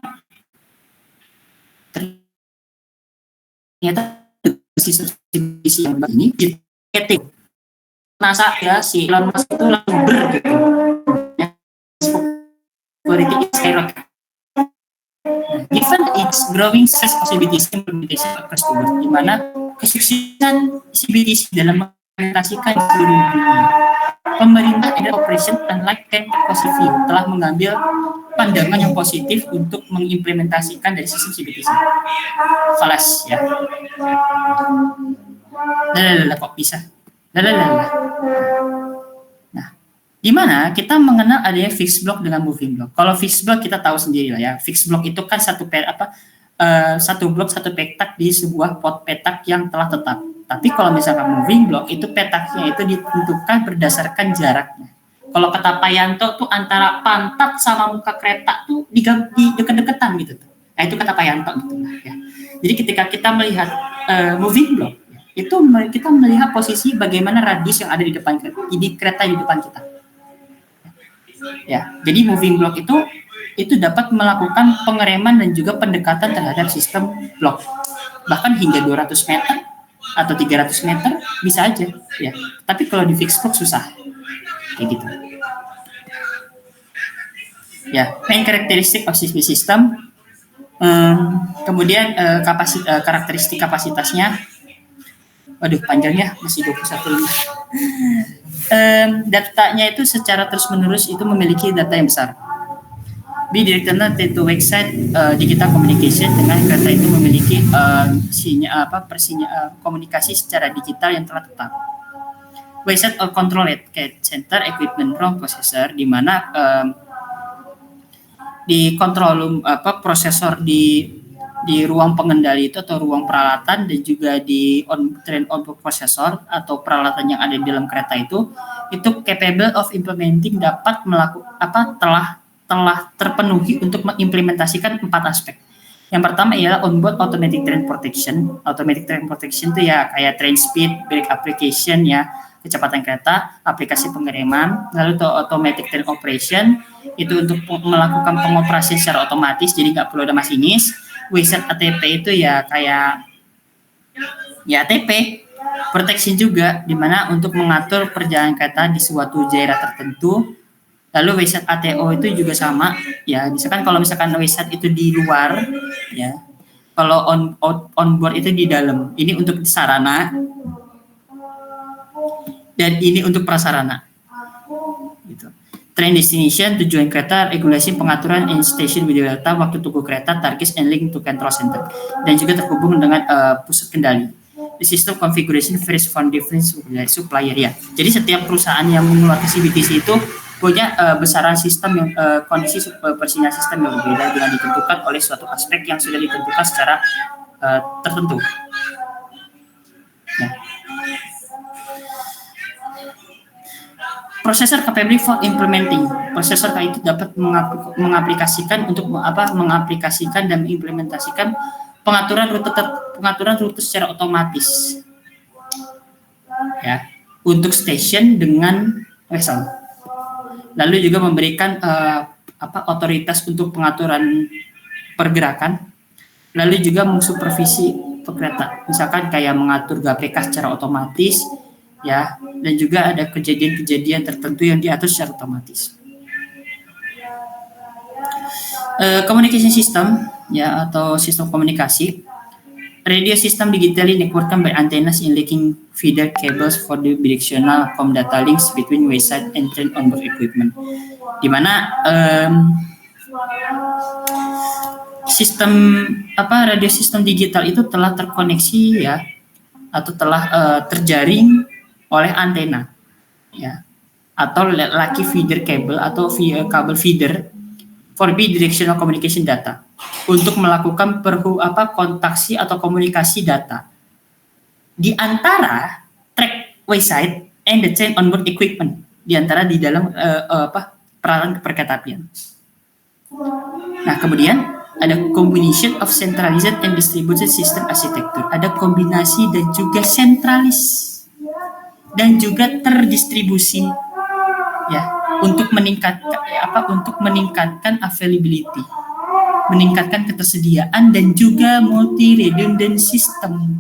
ternyata subsidi yang ini ketik NASA ya, si Elon Musk itu langsung gitu ya, popularity is skyrocketing. Given its growing success possibilities implementation across the world, di mana kesuksesan CBTC dalam mengimplementasikan seluruh dunia, pemerintah dan operation unlike ten positive view telah mengambil pandangan yang positif untuk mengimplementasikan dari sistem CBTC. Falas ya. Kok bisa? Nah, di mana kita mengenal adanya fixed block dengan moving block. Kalau fixed block kita tahu sendiri lah ya. Fixed block itu kan satu blok satu petak di sebuah pot petak yang telah tetap. Tapi kalau misalkan moving block itu petaknya itu ditentukan berdasarkan jaraknya. Kalau kata Pak Yanto tuh antara pantat sama muka kereta tuh di deket-deketan gitu. Nah itu kata Pak Yanto gitu lah ya. Jadi ketika kita melihat moving block itu kita melihat posisi bagaimana radius yang ada di depan kereta, di kereta di depan kita. Ya, jadi moving block itu dapat melakukan pengereman dan juga pendekatan terhadap sistem blok. Bahkan hingga 200 meter atau 300 meter bisa aja ya. Tapi kalau di fixed block susah. Kayak gitu. Ya, main karakteristik of system. Kemudian karakteristik kapasitasnya. Waduh, panjangnya masih 21 lebih. Datanya itu secara terus-menerus itu memiliki data yang besar. Be directed to website digital communication dengan kereta itu memiliki komunikasi secara digital yang telah tetap. Website or control at center equipment from processor, di mana di kontrol prosesor di ruang pengendali itu atau ruang peralatan dan juga di on-board processor atau peralatan yang ada di dalam kereta itu capable of implementing dapat telah terpenuhi untuk mengimplementasikan 4 aspek. Yang pertama ialah onboard automatic train protection. Automatic train protection itu ya kayak train speed, brake application ya, kecepatan kereta, aplikasi pengereman, lalu automatic train operation, itu untuk melakukan pengoperasian secara otomatis, jadi nggak perlu ada masinis. WSAT ATP itu ya kayak ya ATP, protection juga, di mana untuk mengatur perjalanan kereta di suatu daerah tertentu. Lalu WSAT ATO itu juga sama, ya misalkan kalau misalkan WSAT itu di luar, ya kalau on board itu di dalam. Ini untuk sarana dan ini untuk prasarana. Gitu. Train destination, tujuan kereta, regulasi pengaturan in station with data, waktu tunggu kereta, target and link to control center, dan juga terhubung dengan pusat kendali. The system configuration varies from different supplier ya. Jadi setiap perusahaan yang mengeluarkan CBTC itu punya besaran sistem yang kondisi persinyal sistem yang berbeda dengan ditentukan oleh suatu aspek yang sudah ditentukan secara tertentu. Ya. Processor capable for implementing. Prosesor itu dapat mengaplikasikan dan mengimplementasikan pengaturan rute secara otomatis. Ya, untuk station dengan vessel. Lalu juga memberikan otoritas untuk pengaturan pergerakan. Lalu juga mensupervisi kereta. Misalkan kayak mengatur GPK secara otomatis, ya, dan juga ada kejadian-kejadian tertentu yang diatur secara otomatis. Communication system, ya, atau sistem komunikasi. Radio system digitally networked by antennas in linking feeder cables for the bidirectional com data links between wayside and train onboard equipment. Di mana sistem radio sistem digital itu telah terkoneksi, ya, atau telah terjaring oleh antena, ya, atau lucky feeder cable atau kabel feeder for bidirectional communication data untuk melakukan kontaksi atau komunikasi data di antara track wayside and the train onboard equipment, di antara di dalam peralatan perkeretapian. Nah, kemudian ada combination of centralized and distributed system architecture. Ada kombinasi dan juga sentralis dan juga terdistribusi, ya, untuk meningkatkan availability, meningkatkan ketersediaan, dan juga multi redundant sistem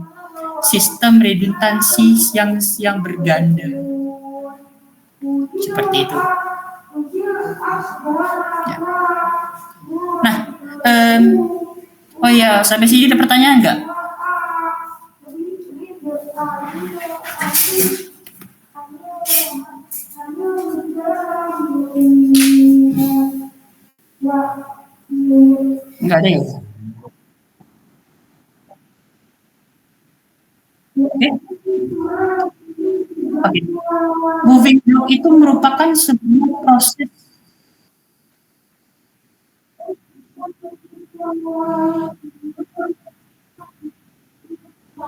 redundansi yang berganda, seperti itu. Ya. Nah, oh ya, sampai sini ada pertanyaan nggak? Nggak ada ya? Oke. Moving block itu merupakan sebuah proses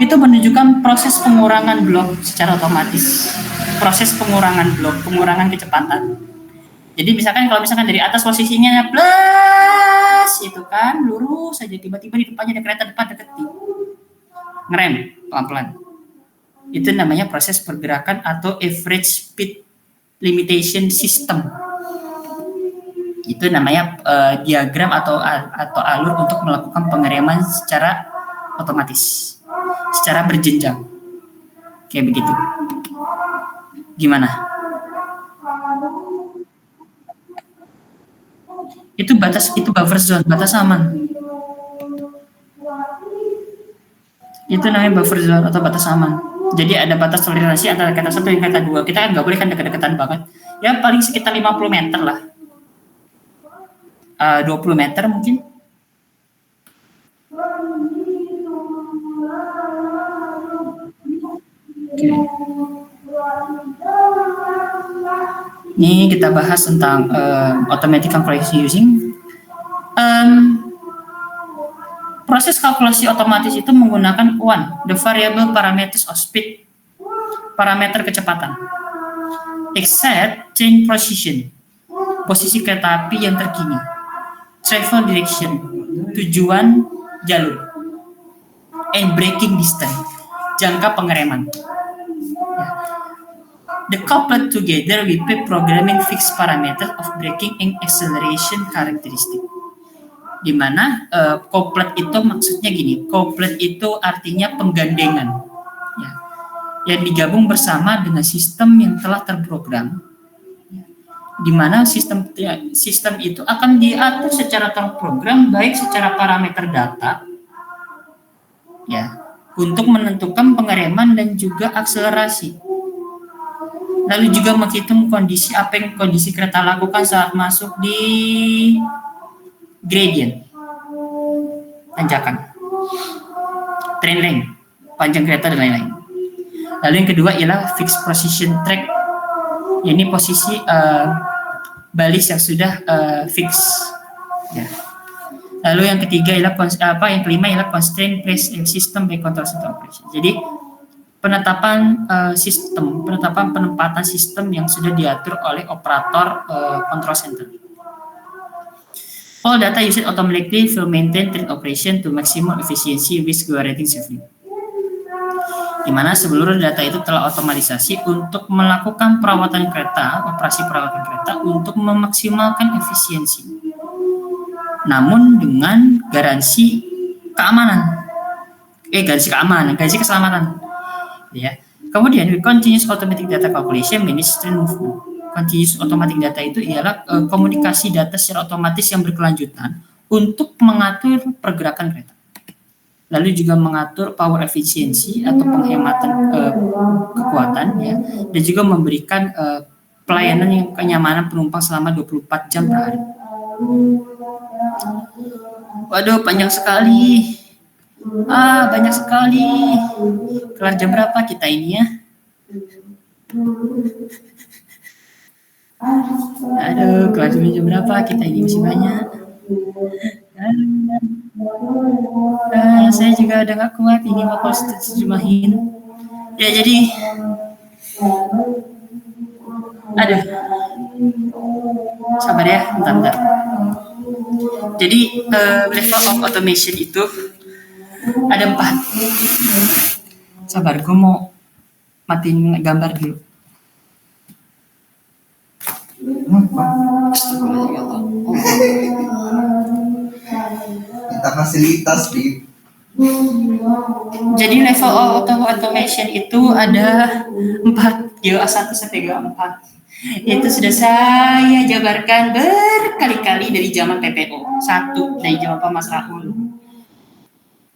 itu menunjukkan proses pengurangan blok secara otomatis. Proses pengurangan blok, pengurangan kecepatan. Jadi kalau misalkan dari atas posisinya plus itu kan lurus saja, tiba-tiba di depannya ada kereta depan deketin, ngerem pelan-pelan. Itu namanya proses pergerakan atau average speed limitation system. Itu namanya diagram atau alur untuk melakukan pengereman secara otomatis, secara berjenjang, kayak begitu. Gimana? Itu buffer zone, batas aman. Itu namanya buffer zone atau batas aman. Jadi ada batas toleransi antara kereta satu dan kereta dua. Kita kan nggak boleh kan deket-deketan banget. Ya paling sekitar 50 meter lah. 20 meter mungkin. Oke. Ini kita bahas tentang automatic calculation using. Proses kalkulasi otomatis itu menggunakan the variable parameters of speed, parameter kecepatan, exact train position, posisi kereta api yang terkini, travel direction, tujuan jalur, and braking distance, jangka pengereman. The coupled together with pre-programming fixed parameter of braking and acceleration characteristic. Di mana couplet itu maksudnya gini, couplet itu artinya penggandengan, ya, yang digabung bersama dengan sistem yang telah terprogram, ya, di mana sistem itu akan diatur secara terprogram baik secara parameter data, ya, untuk menentukan pengereman dan juga akselerasi. Lalu juga menghitung kondisi apa yang kondisi kereta lakukan saat masuk di gradient, tanjakan, train length, panjang kereta dan lain-lain. Lalu yang kedua ialah fixed position track. Ini posisi balis yang sudah fix. Ya. Lalu yang ketiga ialah yang kelima ialah constraint place system by control center operation. Jadi penetapan penempatan sistem yang sudah diatur oleh operator control center. All data used automatically will maintain train operation to maximum efficiency with guaranteed safety. Di mana seluruh data itu telah otomatisasi untuk melakukan perawatan kereta, operasi perawatan kereta untuk memaksimalkan efisiensi. Namun dengan garansi keamanan. Garansi keselamatan. Ya. Kemudian continuous automatic data calculation manage train movement. Continuous automatic data itu ialah komunikasi data secara otomatis yang berkelanjutan untuk mengatur pergerakan kereta. Lalu juga mengatur power efficiency atau penghematan kekuatan, ya, dan juga memberikan pelayanan yang kenyamanan penumpang selama 24 jam per hari. Waduh, panjang sekali. Banyak sekali. Kelar jam berapa kita ini ya? Aduh, kelas jam berapa? Kita ini masih banyak. Saya juga udah gak kuat ini bakal terjemahin. Ya jadi, aduh, sabar ya, bentar. Jadi level of automation itu ada 4. Sabar, gue mau matiin gambar dulu. Kita fasilitas di. Jadi level automation itu ada 4, GA1 sampai GA4. Itu sudah saya jabarkan berkali-kali dari zaman PPO 1, dari zaman Pak Mas Rahul.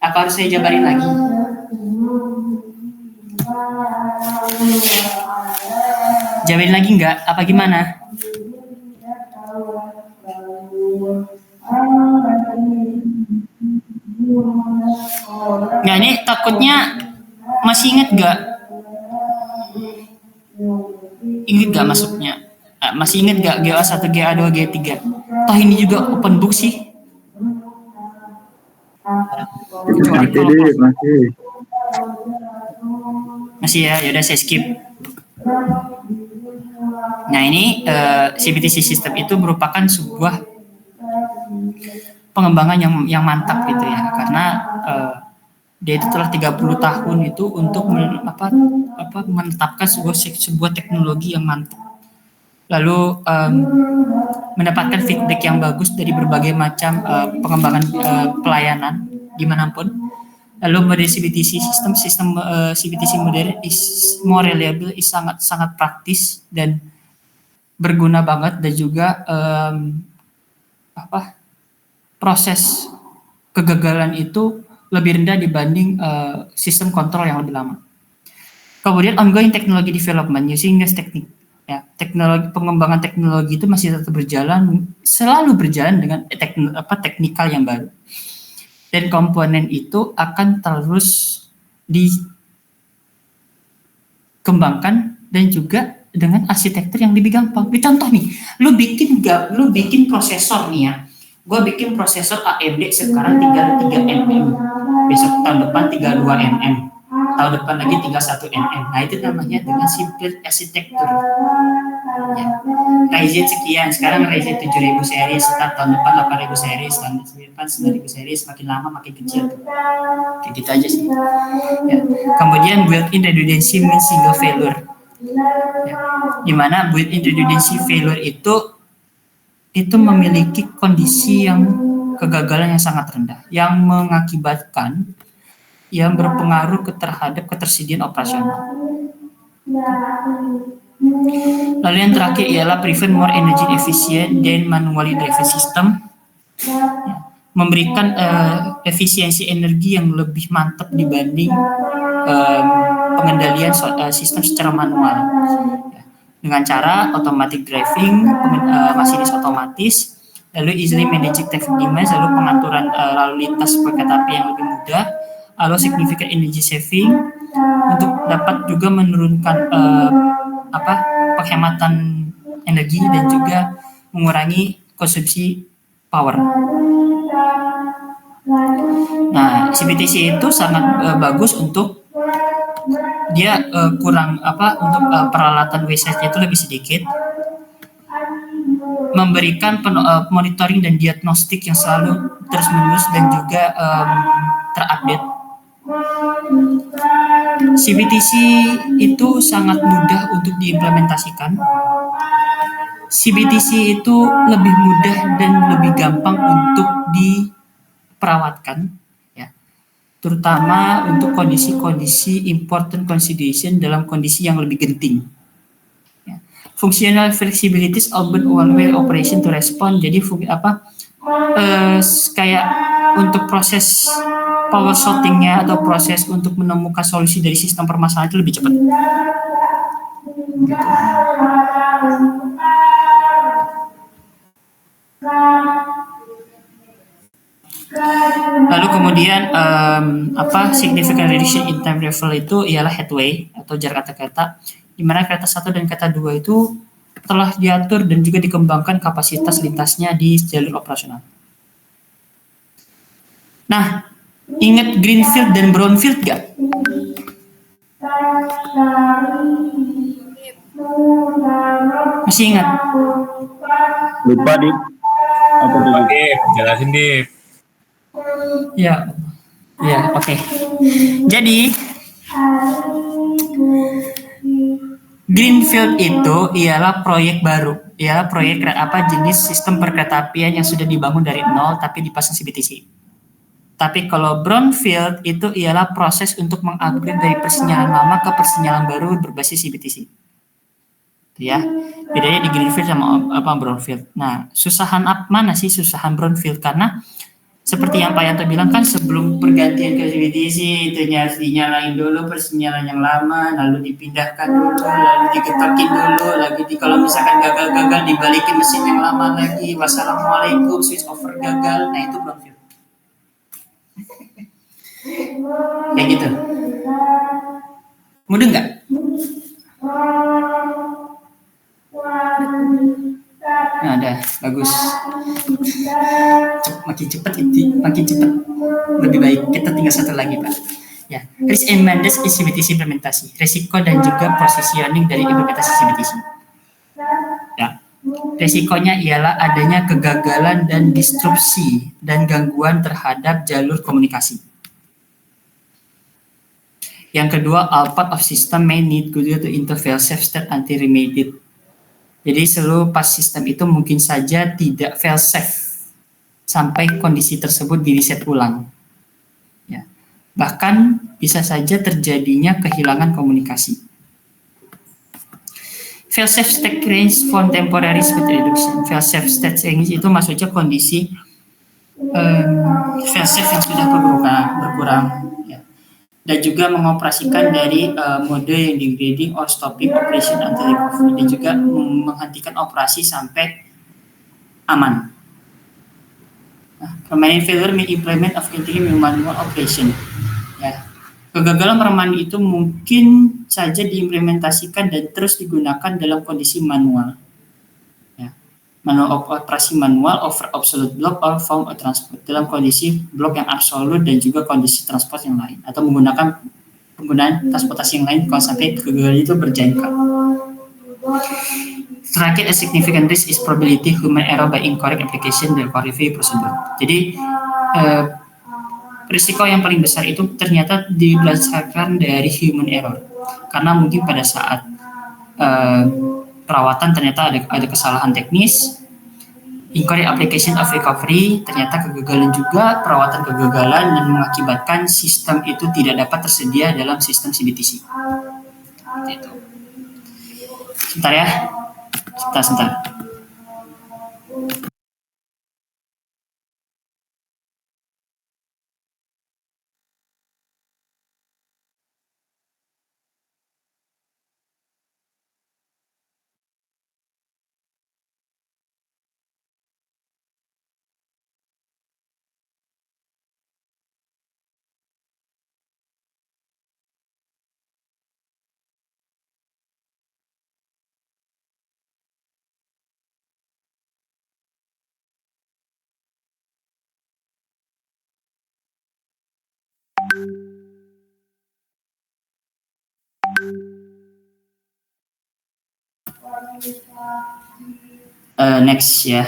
Apa harus saya jabarin lagi? Jabarin lagi enggak? Apa gimana? Nah ini takutnya masih inget gak? Inget gak masuknya? Masih inget gak GA1, GA2, GA3? Toh ini juga open book sih. Masih ya, yaudah saya skip. Nah ini CBTC system itu merupakan sebuah pengembangan yang mantap gitu ya, karena dia itu telah 30 tahun itu untuk menetapkan sebuah teknologi yang mantap, lalu mendapatkan feedback yang bagus dari berbagai macam pengembangan pelayanan dimanapun. Lalu dari CBTC sistem CBTC modern is more reliable, is sangat praktis dan berguna banget, dan juga proses kegagalan itu lebih rendah dibanding sistem kontrol yang lebih lama. Kemudian ongoing technology development using this technique. Ya, pengembangan teknologi itu masih tetap selalu berjalan dengan teknikal yang baru. Dan komponen itu akan terus dikembangkan dan juga dengan arsitektur yang lebih gampang. Contoh nih, lu bikin prosesor nih ya. Gue bikin prosesor AMD sekarang 33 nm, besok tahun depan 32 nm, tahun depan lagi 31 nm. Nah itu namanya dengan simple arsitektur. Ya. Ryzen sekian, sekarang Ryzen 7000 series, tahun depan 8000 series, tahun depan 9000 series, makin lama makin kecil tuh. Kayak gitu aja sih. Ya. Kemudian built-in redundancy means single failure. Ya. Di mana built-in redundancy failure itu memiliki kondisi yang kegagalan yang sangat rendah, yang mengakibatkan yang berpengaruh terhadap ketersediaan operasional. Lalu yang terakhir ialah prevent more energy efficient than manually driven system, ya, memberikan efisiensi energi yang lebih mantap dibanding pengendalian sistem secara manual, ya, dengan cara automatic driving, masinis otomatis, lalu easily managing traffic demands, lalu pengaturan lalu lintas kereta api yang lebih mudah, lalu significant energy saving untuk dapat juga menurunkan penghematan energi dan juga mengurangi konsumsi power. Nah, CBTC itu sangat bagus untuk dia kurang untuk peralatan wastage itu lebih sedikit, memberikan monitoring dan diagnostik yang selalu terus-menerus dan juga terupdate. CBTC itu sangat mudah untuk diimplementasikan. CBTC itu lebih mudah dan lebih gampang untuk diperawatkan, ya, terutama untuk kondisi-kondisi important consideration dalam kondisi yang lebih genting. Ya. Functional flexibility is open one-way operation to respond. Jadi kayak untuk proses power sortingnya atau proses untuk menemukan solusi dari sistem permasalahan itu lebih cepat. Gitu. Lalu kemudian significant reduction in time travel itu ialah headway atau jarak antar kereta, di mana kereta 1 dan kereta 2 itu telah diatur dan juga dikembangkan kapasitas lintasnya di jalur operasional. Nah, ingat greenfield dan brownfield gak? Masih ingat? Lupa, Dip. Apa tuh? Dip, jelasin Dip. Ya, oke. Jadi greenfield itu ialah proyek baru, ialah proyek jenis sistem perkeretaapian yang sudah dibangun dari nol tapi dipasang CBTC. Tapi kalau brownfield itu ialah proses untuk mengupgrade dari persinyalan lama ke persinyalan baru berbasis CBTC. Ya, bedanya di greenfield sama brownfield. Nah, mana sih susahan brownfield? Karena seperti yang Pak Yanto bilang kan, sebelum pergantian ke CBTC itu harus dinyalain dulu persinyalan yang lama, lalu dipindahkan dulu, lalu digetakin dulu, lagi kalau misalkan gagal dibalikin mesin yang lama lagi, wassalamualaikum, switch over gagal. Nah, itu brownfield. Kayak gitu. Mudah nggak? Nah, ada bagus. Makin cepat lebih baik. Kita tinggal satu lagi, Pak. Ya, risk and manage CBTC implementasi, resiko dan juga positioning dari implementasi CBTC. Ya, resikonya ialah adanya kegagalan dan disrupsi dan gangguan terhadap jalur komunikasi. Yang kedua, all part of system may need to interfail safe state until remedied. Jadi seluruh pas sistem itu mungkin saja tidak fail safe sampai kondisi tersebut di reset ulang. Ya. Bahkan bisa saja terjadinya kehilangan komunikasi. Fail safe state range from temporary speed reduction. Fail safe state range itu maksudnya kondisi fail safe yang sudah berkurang. Ya. Dan juga mengoperasikan dari mode yang degrading or stopping operation until recovery, dan juga menghentikan operasi sampai aman. Permanent failure may implement of continuing manual operation. Ya. Kegagalan permanen itu mungkin saja diimplementasikan dan terus digunakan dalam kondisi manual. Ya. Manual operasi manual over absolute block or form of transport, dalam kondisi blok yang absolut dan juga kondisi transport yang lain, atau menggunakan penggunaan transportasi yang lain kalau sampai kegagalan itu berjangka. Terakhir, a significant risk is probability human error by incorrect application dan recovery procedure. Jadi risiko yang paling besar itu ternyata diberdasarkan dari human error, karena mungkin pada saat perawatan ternyata ada kesalahan teknis. Incorrect application of recovery, ternyata kegagalan juga, perawatan kegagalan dan mengakibatkan sistem itu tidak dapat tersedia dalam sistem CBTC. Itu. Sebentar ya, sebentar. Next ya.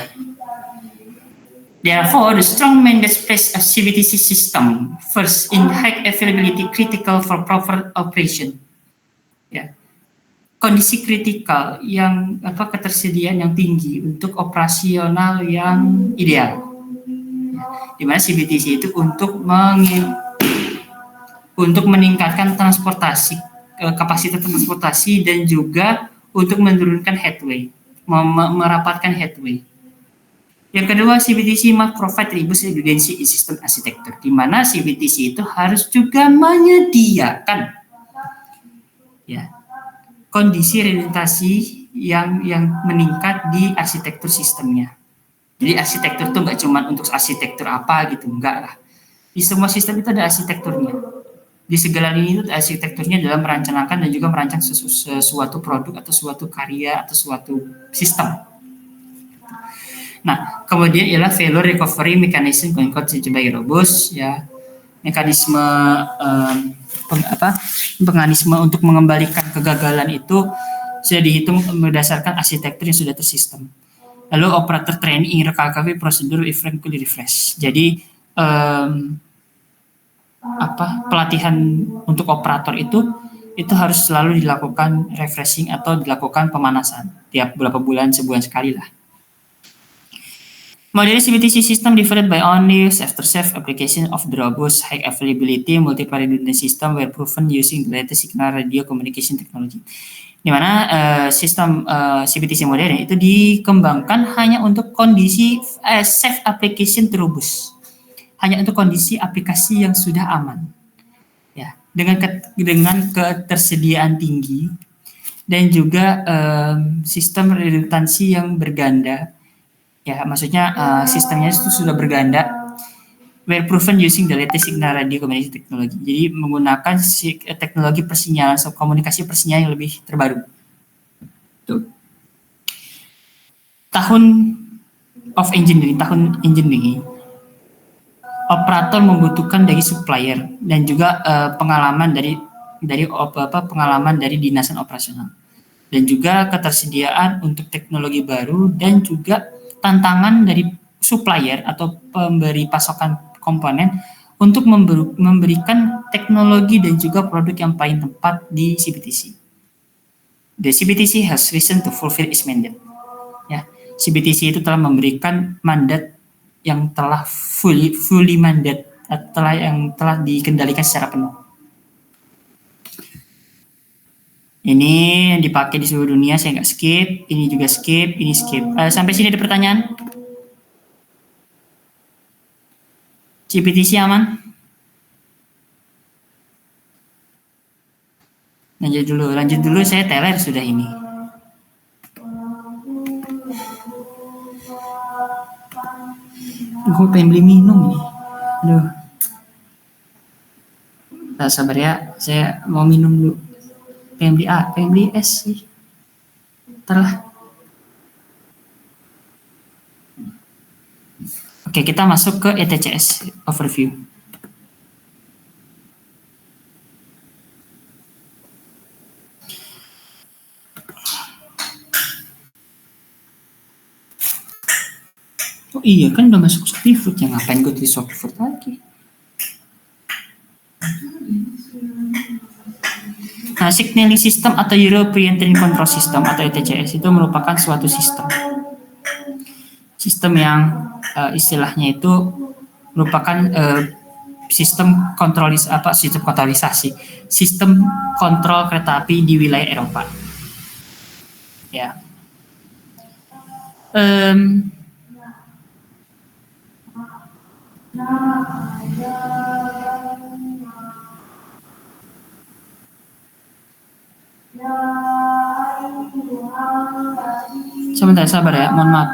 Therefore, the strong mandate place a CBTC system first in high availability critical for proper operation. Ya. Kondisi kritikal yang ketersediaan yang tinggi untuk operasional yang ideal. Ya. Di mana CBTC itu untuk meningkatkan transportasi, kapasitas transportasi dan juga untuk menurunkan headway, merapatkan headway. Yang kedua, CBTC must provide robust redundancy in system architecture, di mana CBTC itu harus juga menyediakan ya kondisi redundansi yang meningkat di arsitektur sistemnya. Jadi arsitektur itu nggak cuma untuk arsitektur apa gitu, enggak lah. Di semua sistem itu ada arsitekturnya. Di segala lini itu arsitekturnya dalam merencanakan dan juga merancang sesuatu produk atau suatu karya atau suatu sistem. Nah, kemudian ialah failure recovery mechanism considered by robust ya. Mekanisme mekanisme untuk mengembalikan kegagalan itu sudah dihitung berdasarkan arsitektur yang sudah tersistem. Lalu operator training recovery procedure frequently refresh. Jadi pelatihan untuk operator itu harus selalu dilakukan refreshing atau dilakukan pemanasan tiap beberapa bulan, sebulan sekali lah. Modern CBTC system developed by only after-save application of the robust high availability multiple redundant system were proven using the latest signal radio communication technology. Di mana sistem CBTC modern itu dikembangkan hanya untuk kondisi safe application robust. Hanya untuk kondisi aplikasi yang sudah aman, ya, dengan ketersediaan tinggi dan juga sistem redundansi yang berganda, ya, maksudnya sistemnya itu sudah berganda, were proven using the latest signal radio communication technology. Jadi menggunakan teknologi persinyalan, komunikasi persinyalan yang lebih terbaru. Tuh. Tahun engineering. Operator membutuhkan dari supplier dan juga pengalaman dari dinasan operasional dan juga ketersediaan untuk teknologi baru dan juga tantangan dari supplier atau pemberi pasokan komponen untuk memberikan teknologi dan juga produk yang paling tepat di CBTC. The CBTC has risen to fulfill its mandate. Ya, CBTC itu telah memberikan mandat yang telah fully mandate, yang telah dikendalikan secara penuh. Ini yang dipakai di seluruh dunia, saya nggak skip, ini juga skip, ini skip. Sampai sini ada pertanyaan? CBTC aman? Lanjut dulu, saya teler sudah ini. Gue pengen beli minum nih. Aduh. Nah, sabar ya, saya mau minum dulu. Pengen beli es sih. Ntar lah. Oke, kita masuk ke ETCS overview. Oh iya, kan udah masuk Shopify, ya ngapain gue di Shopify lagi? Nah, Signaling System atau European Train Control System atau ETCS itu merupakan suatu sistem yang istilahnya itu merupakan sistem kontrolisasi, sistem kontrol kereta api di wilayah Eropa. Ya. Sebentar, sabar ya, mohon maaf.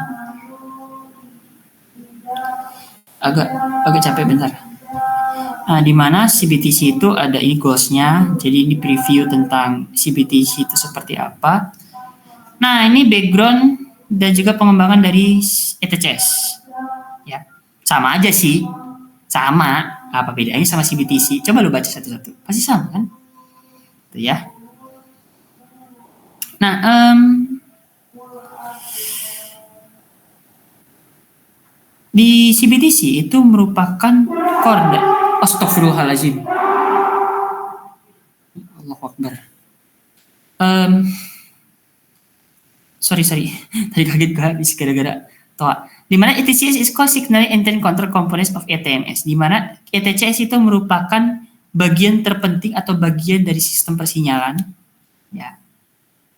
Agak capek bentar. Nah, di mana CBTC itu ada ini goals-nya. Jadi ini preview tentang CBTC itu seperti apa. Nah, ini background dan juga pengembangan dari ETCS. Ya, sama aja sih. Sama. Apa bedanya sama CBTC? Coba lu baca satu-satu. Pasti sama kan? Tuh ya. Nah, di CBTC itu merupakan core. Astagfirullahaladzim. Allahu Akbar. Sorry. Tadi kaget gue habis gara-gara toa. Di mana ETCS is called Signal Intent Control Components of ETMS. Di mana ETCS itu merupakan bagian terpenting atau bagian dari sistem persinyalan, ya,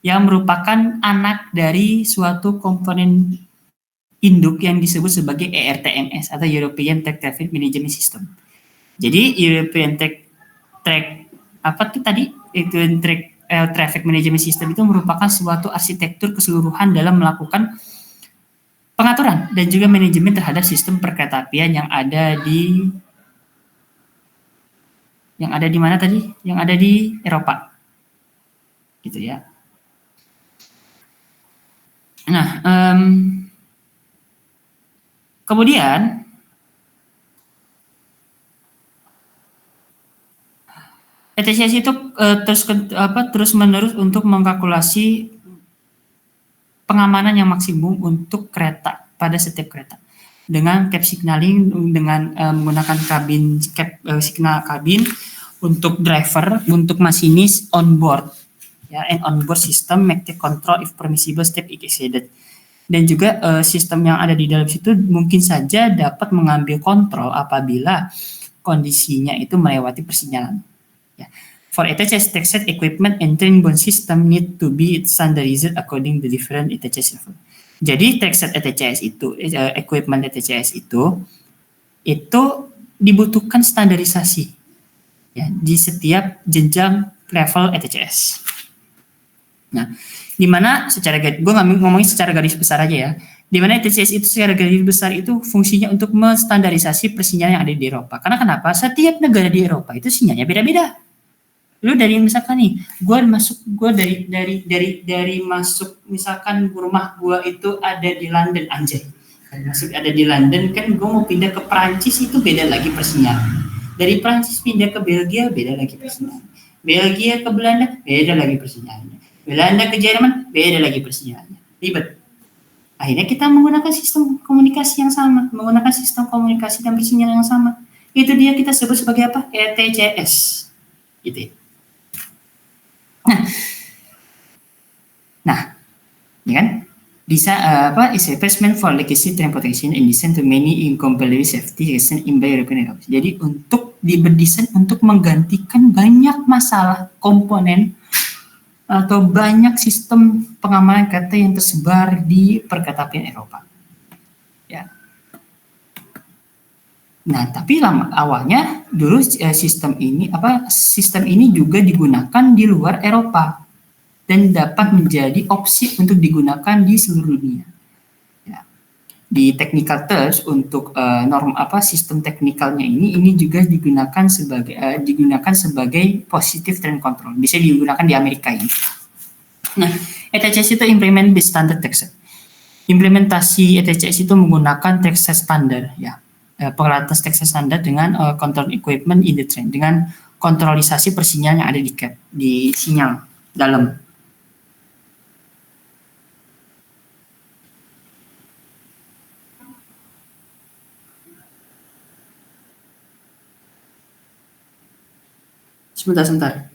yang merupakan anak dari suatu komponen induk yang disebut sebagai ERTMS atau European Traffic Management System. Jadi European Traffic Management System itu merupakan suatu arsitektur keseluruhan dalam melakukan pengaturan dan juga manajemen terhadap sistem perkeretaapian yang ada di mana tadi? Yang ada di Eropa. Gitu ya. Nah, kemudian ETCS itu terus-menerus untuk mengkalkulasi pengamanan yang maksimum untuk kereta pada setiap kereta dengan cap signaling, dengan menggunakan signal kabin untuk driver, untuk masinis on board, ya, and on board system make the control if permissible step exceeded. Dan juga sistem yang ada di dalam situ mungkin saja dapat mengambil kontrol apabila kondisinya itu melewati persinyalan. Ya. For ETCS set equipment and train bond system need to be standardized according to different ETCS level. Jadi set ETCS itu, equipment ETCS itu dibutuhkan standarisasi, ya, di setiap jenjang level ETCS. Nah, di mana gue ngomongin secara garis besar aja ya. Di mana ETCS itu secara garis besar itu fungsinya untuk menstandarisasi persinyalan yang ada di Eropa. Karena kenapa? Setiap negara di Eropa itu sinyalnya beda-beda. Lu dari misalkan nih, gue dari masuk misalkan rumah gue itu ada di London, anjay. Masuk ada di London kan gue mau pindah ke Prancis itu beda lagi persinyalan. Dari Prancis pindah ke Belgia beda lagi persinyalan. Belgia ke Belanda beda lagi persinyalannya. Belanda ke Jerman beda lagi persinyalannya. Ribet. Akhirnya kita menggunakan sistem komunikasi yang sama, menggunakan sistem komunikasi dan persinyalan yang sama. Itu dia kita sebut sebagai apa? ETCS. Gitu ya. Nah, ya kan? Bisa is replacement for legacy transportation and design to many incomparable safety reason in by European Europe. Jadi untuk diberdesain untuk menggantikan banyak masalah komponen atau banyak sistem pengamanan kereta yang tersebar di perkeretaapian Eropa. Ya. Nah, tapi awalnya dulu sistem ini juga digunakan di luar Eropa dan dapat menjadi opsi untuk digunakan di seluruh dunia. Ya. Di technical terms untuk sistem teknikalnya ini juga digunakan sebagai positive train control. Bisa digunakan di Amerika ini. Nah, ETCS itu implement the standard trackset. Implementasi ETCS itu menggunakan trackset standar, ya. Peralatan trackset standar dengan control equipment in the train, dengan kontrolisasi persinyalan yang ada di sinyal dalam. Sebentar.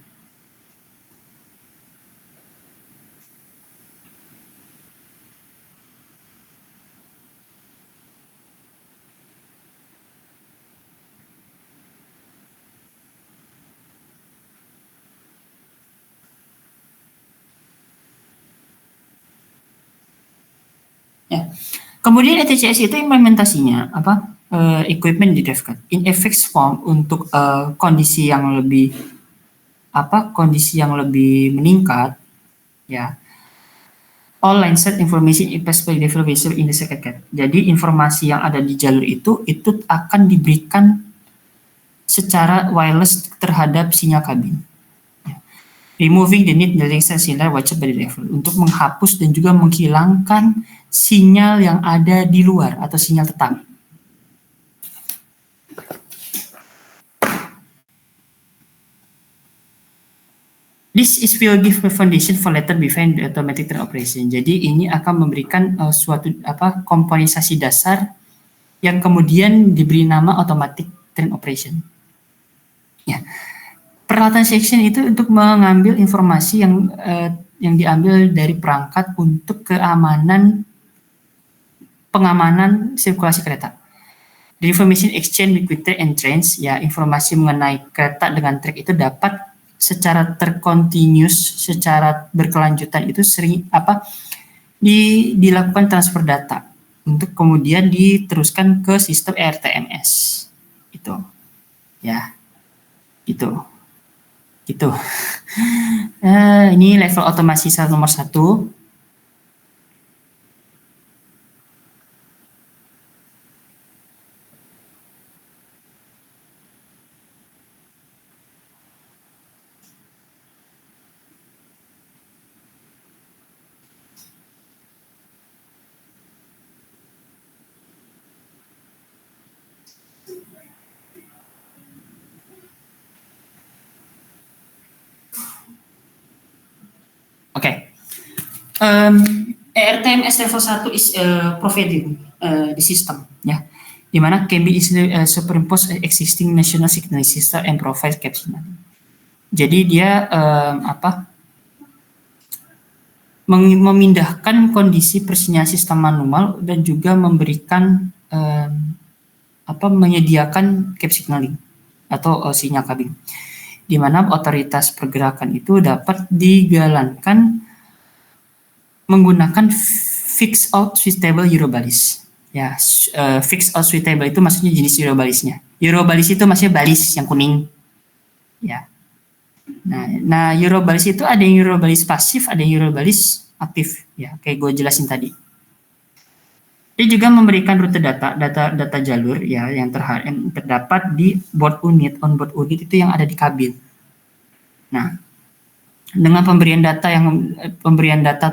Ya. Kemudian ETCS itu implementasinya apa? Equipment di DevCut in FX form untuk kondisi yang lebih meningkat, ya. All line set information is passed by developer in the second cat. Jadi informasi yang ada di jalur itu akan diberikan secara wireless terhadap sinyal kabin. Removing the need the signal watched by the developer untuk menghapus dan juga menghilangkan sinyal yang ada di luar atau sinyal tetap. This will give a foundation for later define the automatic train operation. Jadi ini akan memberikan suatu komponisasi dasar yang kemudian diberi nama automatic train operation. Ya. Peralatan section itu untuk mengambil informasi yang diambil dari perangkat untuk pengamanan sirkulasi kereta. The information exchange between train and trains, ya, informasi mengenai kereta dengan trek itu dapat secara terkontinus, secara berkelanjutan itu dilakukan transfer data untuk kemudian diteruskan ke sistem ERTMS. Itu. Ya. Itu. Ini level otomasi nomor 1. Oke. ERTMS level 1 is providing the system, ya, di mana can be easily superimpose existing national signal system and provide cap signaling. Jadi dia memindahkan kondisi persinyal sistem manual dan juga memberikan menyediakan cap signaling atau sinyal kabin, di mana otoritas pergerakan itu dapat dijalankan menggunakan fixed out suitable Eurobalis. Ya, fixed out suitable itu maksudnya jenis Eurobalisnya. Eurobalis itu maksudnya balis yang kuning. Ya. Nah, Eurobalis itu ada yang Eurobalis pasif, ada yang Eurobalis aktif, ya, kayak gue jelasin tadi. Dia juga memberikan rute data jalur, ya, yang terdapat di onboard unit itu yang ada di kabin. Nah, dengan pemberian data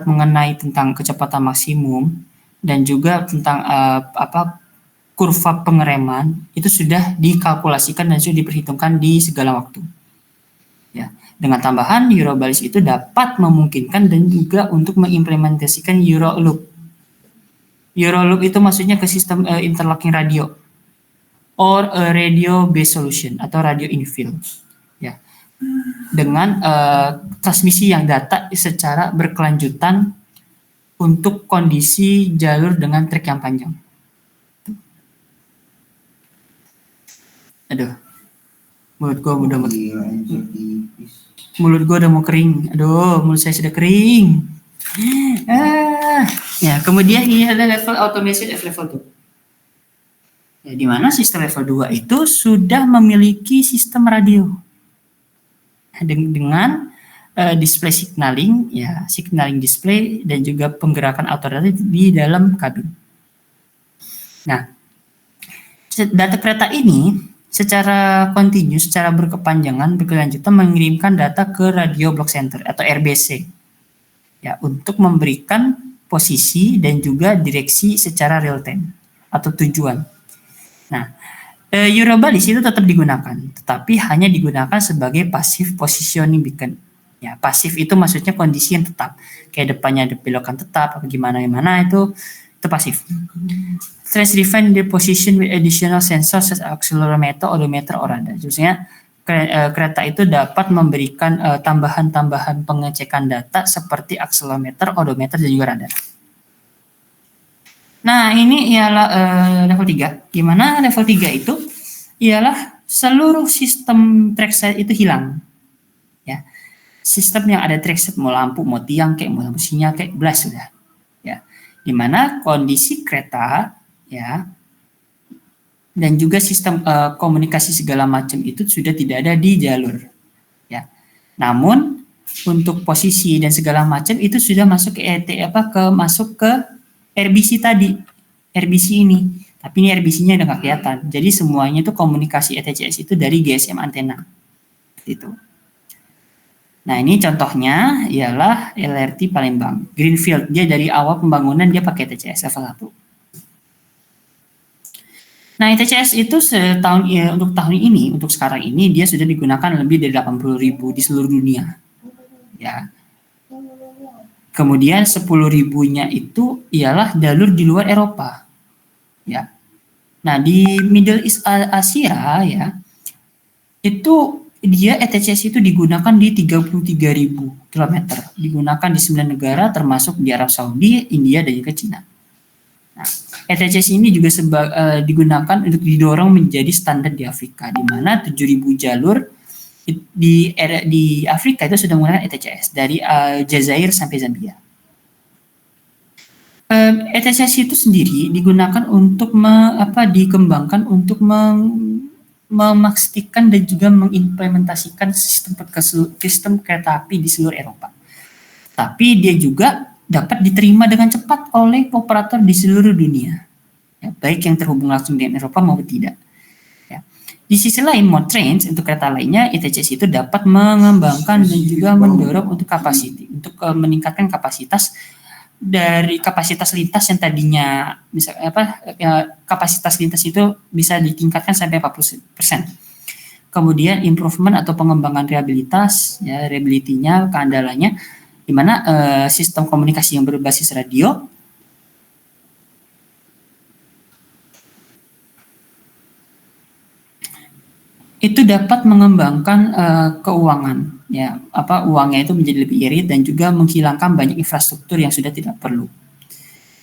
mengenai tentang kecepatan maksimum dan juga tentang kurva pengereman itu sudah dikalkulasikan dan sudah diperhitungkan di segala waktu. Ya, dengan tambahan Eurobalis itu dapat memungkinkan dan juga untuk mengimplementasikan Euroloop. Euroloop itu maksudnya ke sistem interlocking radio or radio based solution atau radio infill, ya, dengan transmisi yang data secara berkelanjutan untuk kondisi jalur dengan trek yang panjang. Aduh, mulut gue udah mau kering. Aduh, mulut saya sudah kering. Ya, kemudian ini ada level automation level 2. Ya, di mana sistem level 2 itu sudah memiliki sistem radio dengan display signaling, ya, signaling display dan juga penggerakan autodata di dalam kabin. Nah, data kereta ini secara kontinu, secara berkelanjutan mengirimkan data ke radio block center atau RBC, ya, untuk memberikan posisi dan juga direksi secara real time atau tujuan. Nah, Eurobalis itu tetap digunakan, tetapi hanya digunakan sebagai passive positioning beacon. Ya, pasif itu maksudnya kondisi yang tetap, kayak depannya ada belokan tetap, apa gimana itu pasif. Stress define the position with additional sensors such as accelerometer, odometer, or radar. Maksudnya kereta itu dapat memberikan tambahan-tambahan pengecekan data seperti accelerometer, odometer, dan juga radar. Nah, ini ialah level 3. Gimana level 3 itu? Ialah seluruh sistem trackset itu hilang. Ya. Sistem yang ada trackset, mau lampu, mau tiang, kayak mau lampu sinyal, kayak belas sudah. Ya. di mana kondisi kereta ya dan juga sistem komunikasi segala macam itu sudah tidak ada di jalur ya. Namun untuk posisi dan segala macam itu sudah masuk ke masuk ke RBC tadi, RBC ini. Tapi ini RBC-nya udah nggak kelihatan. Jadi semuanya itu komunikasi ETCS itu dari GSM antena. Gitu. Nah ini contohnya ialah LRT Palembang, Greenfield. Dia dari awal pembangunan dia pakai ETCS level 1. Nah, ETCS itu untuk tahun ini, untuk sekarang ini dia sudah digunakan lebih dari 80.000 di seluruh dunia. Ya. Kemudian 10.000-nya itu ialah jalur di luar Eropa. Ya. Nah, di Middle East Asia ya, itu dia ETCS itu digunakan di 33.000 km. Digunakan di 9 negara termasuk di Arab Saudi, India dan juga Cina. Nah, ETCS ini juga digunakan untuk didorong menjadi standar di Afrika, di mana 7.000 jalur di Afrika itu sudah menggunakan ETCS dari Jazair sampai Zambia. ETCS itu sendiri digunakan untuk dikembangkan untuk memastikan dan juga mengimplementasikan sistem kereta api di seluruh Eropa. Tapi dia juga dapat diterima dengan cepat oleh operator di seluruh dunia, ya, baik yang terhubung langsung dengan Eropa maupun tidak. Ya. Di sisi lain, Motrains untuk kereta lainnya, ETCS itu dapat mengembangkan dan juga mendorong untuk meningkatkan kapasitas dari kapasitas lintas yang tadinya kapasitas lintas itu bisa ditingkatkan sampai 40%. Kemudian improvement atau pengembangan rehabilitas, ya, reliability-nya, keandalannya, di mana sistem komunikasi yang berbasis radio itu dapat mengembangkan keuangan, ya, uangnya itu menjadi lebih irit dan juga menghilangkan banyak infrastruktur yang sudah tidak perlu.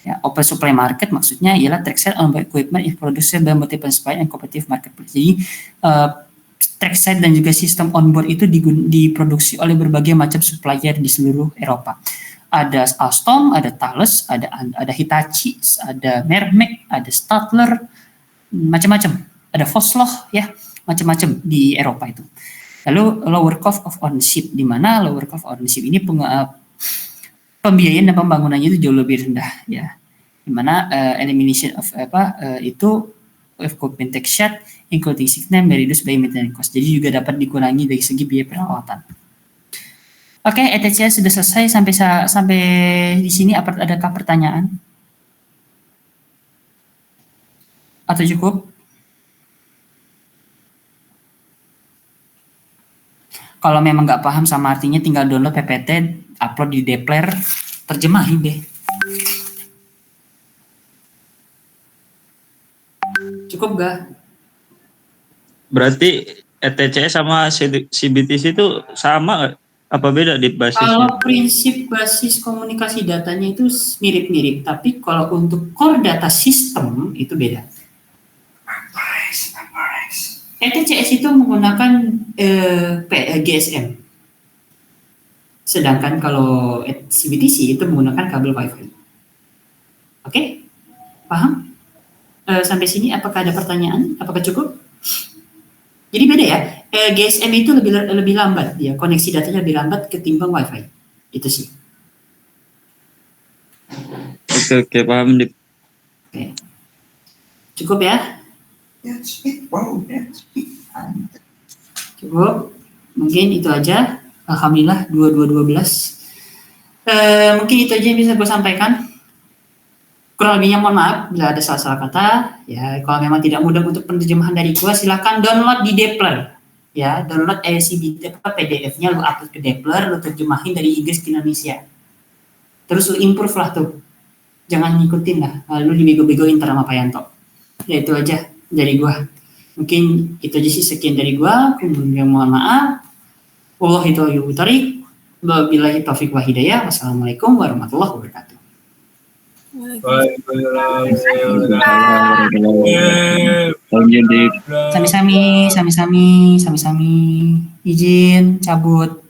Ya, open supply market maksudnya ialah trackside on equipment is produced by multiple supply and competitive marketplace. Jadi trackside dan juga sistem onboard itu diproduksi oleh berbagai macam supplier di seluruh Eropa. Ada Alstom, ada Thales, ada Hitachi, ada Mermek, ada Stadler, macam-macam. Ada Vossloh, ya, macam-macam di Eropa itu. Lalu lower cost of ownership, di mana lower cost of ownership ini pembiayaan dan pembangunannya itu jauh lebih rendah, ya. Di mana elimination of itu equipment take shot including signal reduced by maintenance cost. Jadi juga dapat dikurangi dari segi biaya perawatan. Oke, ETCS sudah selesai sampai di sini. Adakah pertanyaan? Atau cukup? Kalau memang nggak paham sama artinya, tinggal download PPT, upload di Depler, terjemahin deh. Cukup nggak? Berarti ETCS sama CBTC itu sama nggak? Apa beda di basisnya? Kalau prinsip basis komunikasi datanya itu mirip-mirip, tapi kalau untuk core data system itu beda. ETCS itu menggunakan GSM, sedangkan kalau CBTC itu menggunakan kabel WiFi. Oke, paham? Sampai sini apakah ada pertanyaan? Apakah cukup? Jadi beda ya. GSM itu lebih lambat, ya, koneksi datanya lebih lambat ketimbang WiFi. Itu sih. Oke, paham, Dip. Oke. Cukup ya? Cukup. Mungkin itu aja. Alhamdulillah 2212. Mungkin itu aja yang bisa gue sampaikan. Kurang lebihnya mohon maaf bila ada salah-salah kata. Ya, kalau memang tidak mudah untuk penerjemahan dari gue, silakan download di Depler. Ya, download PDF-nya, lu upload ke Depler, lu terjemahin dari Inggris ke Indonesia. Terus lu improve lah tuh. Jangan ngikutin lah, lu dibego-begoin ntar sama Pak Yanto. Ya itu aja dari gue. Mungkin itu aja sih, sekian dari gue. Kemudian mohon maaf. Wallahi taufiq wa hidayah. Wassalamualaikum warahmatullahi wabarakatuh. Sami-sami. Izin cabut.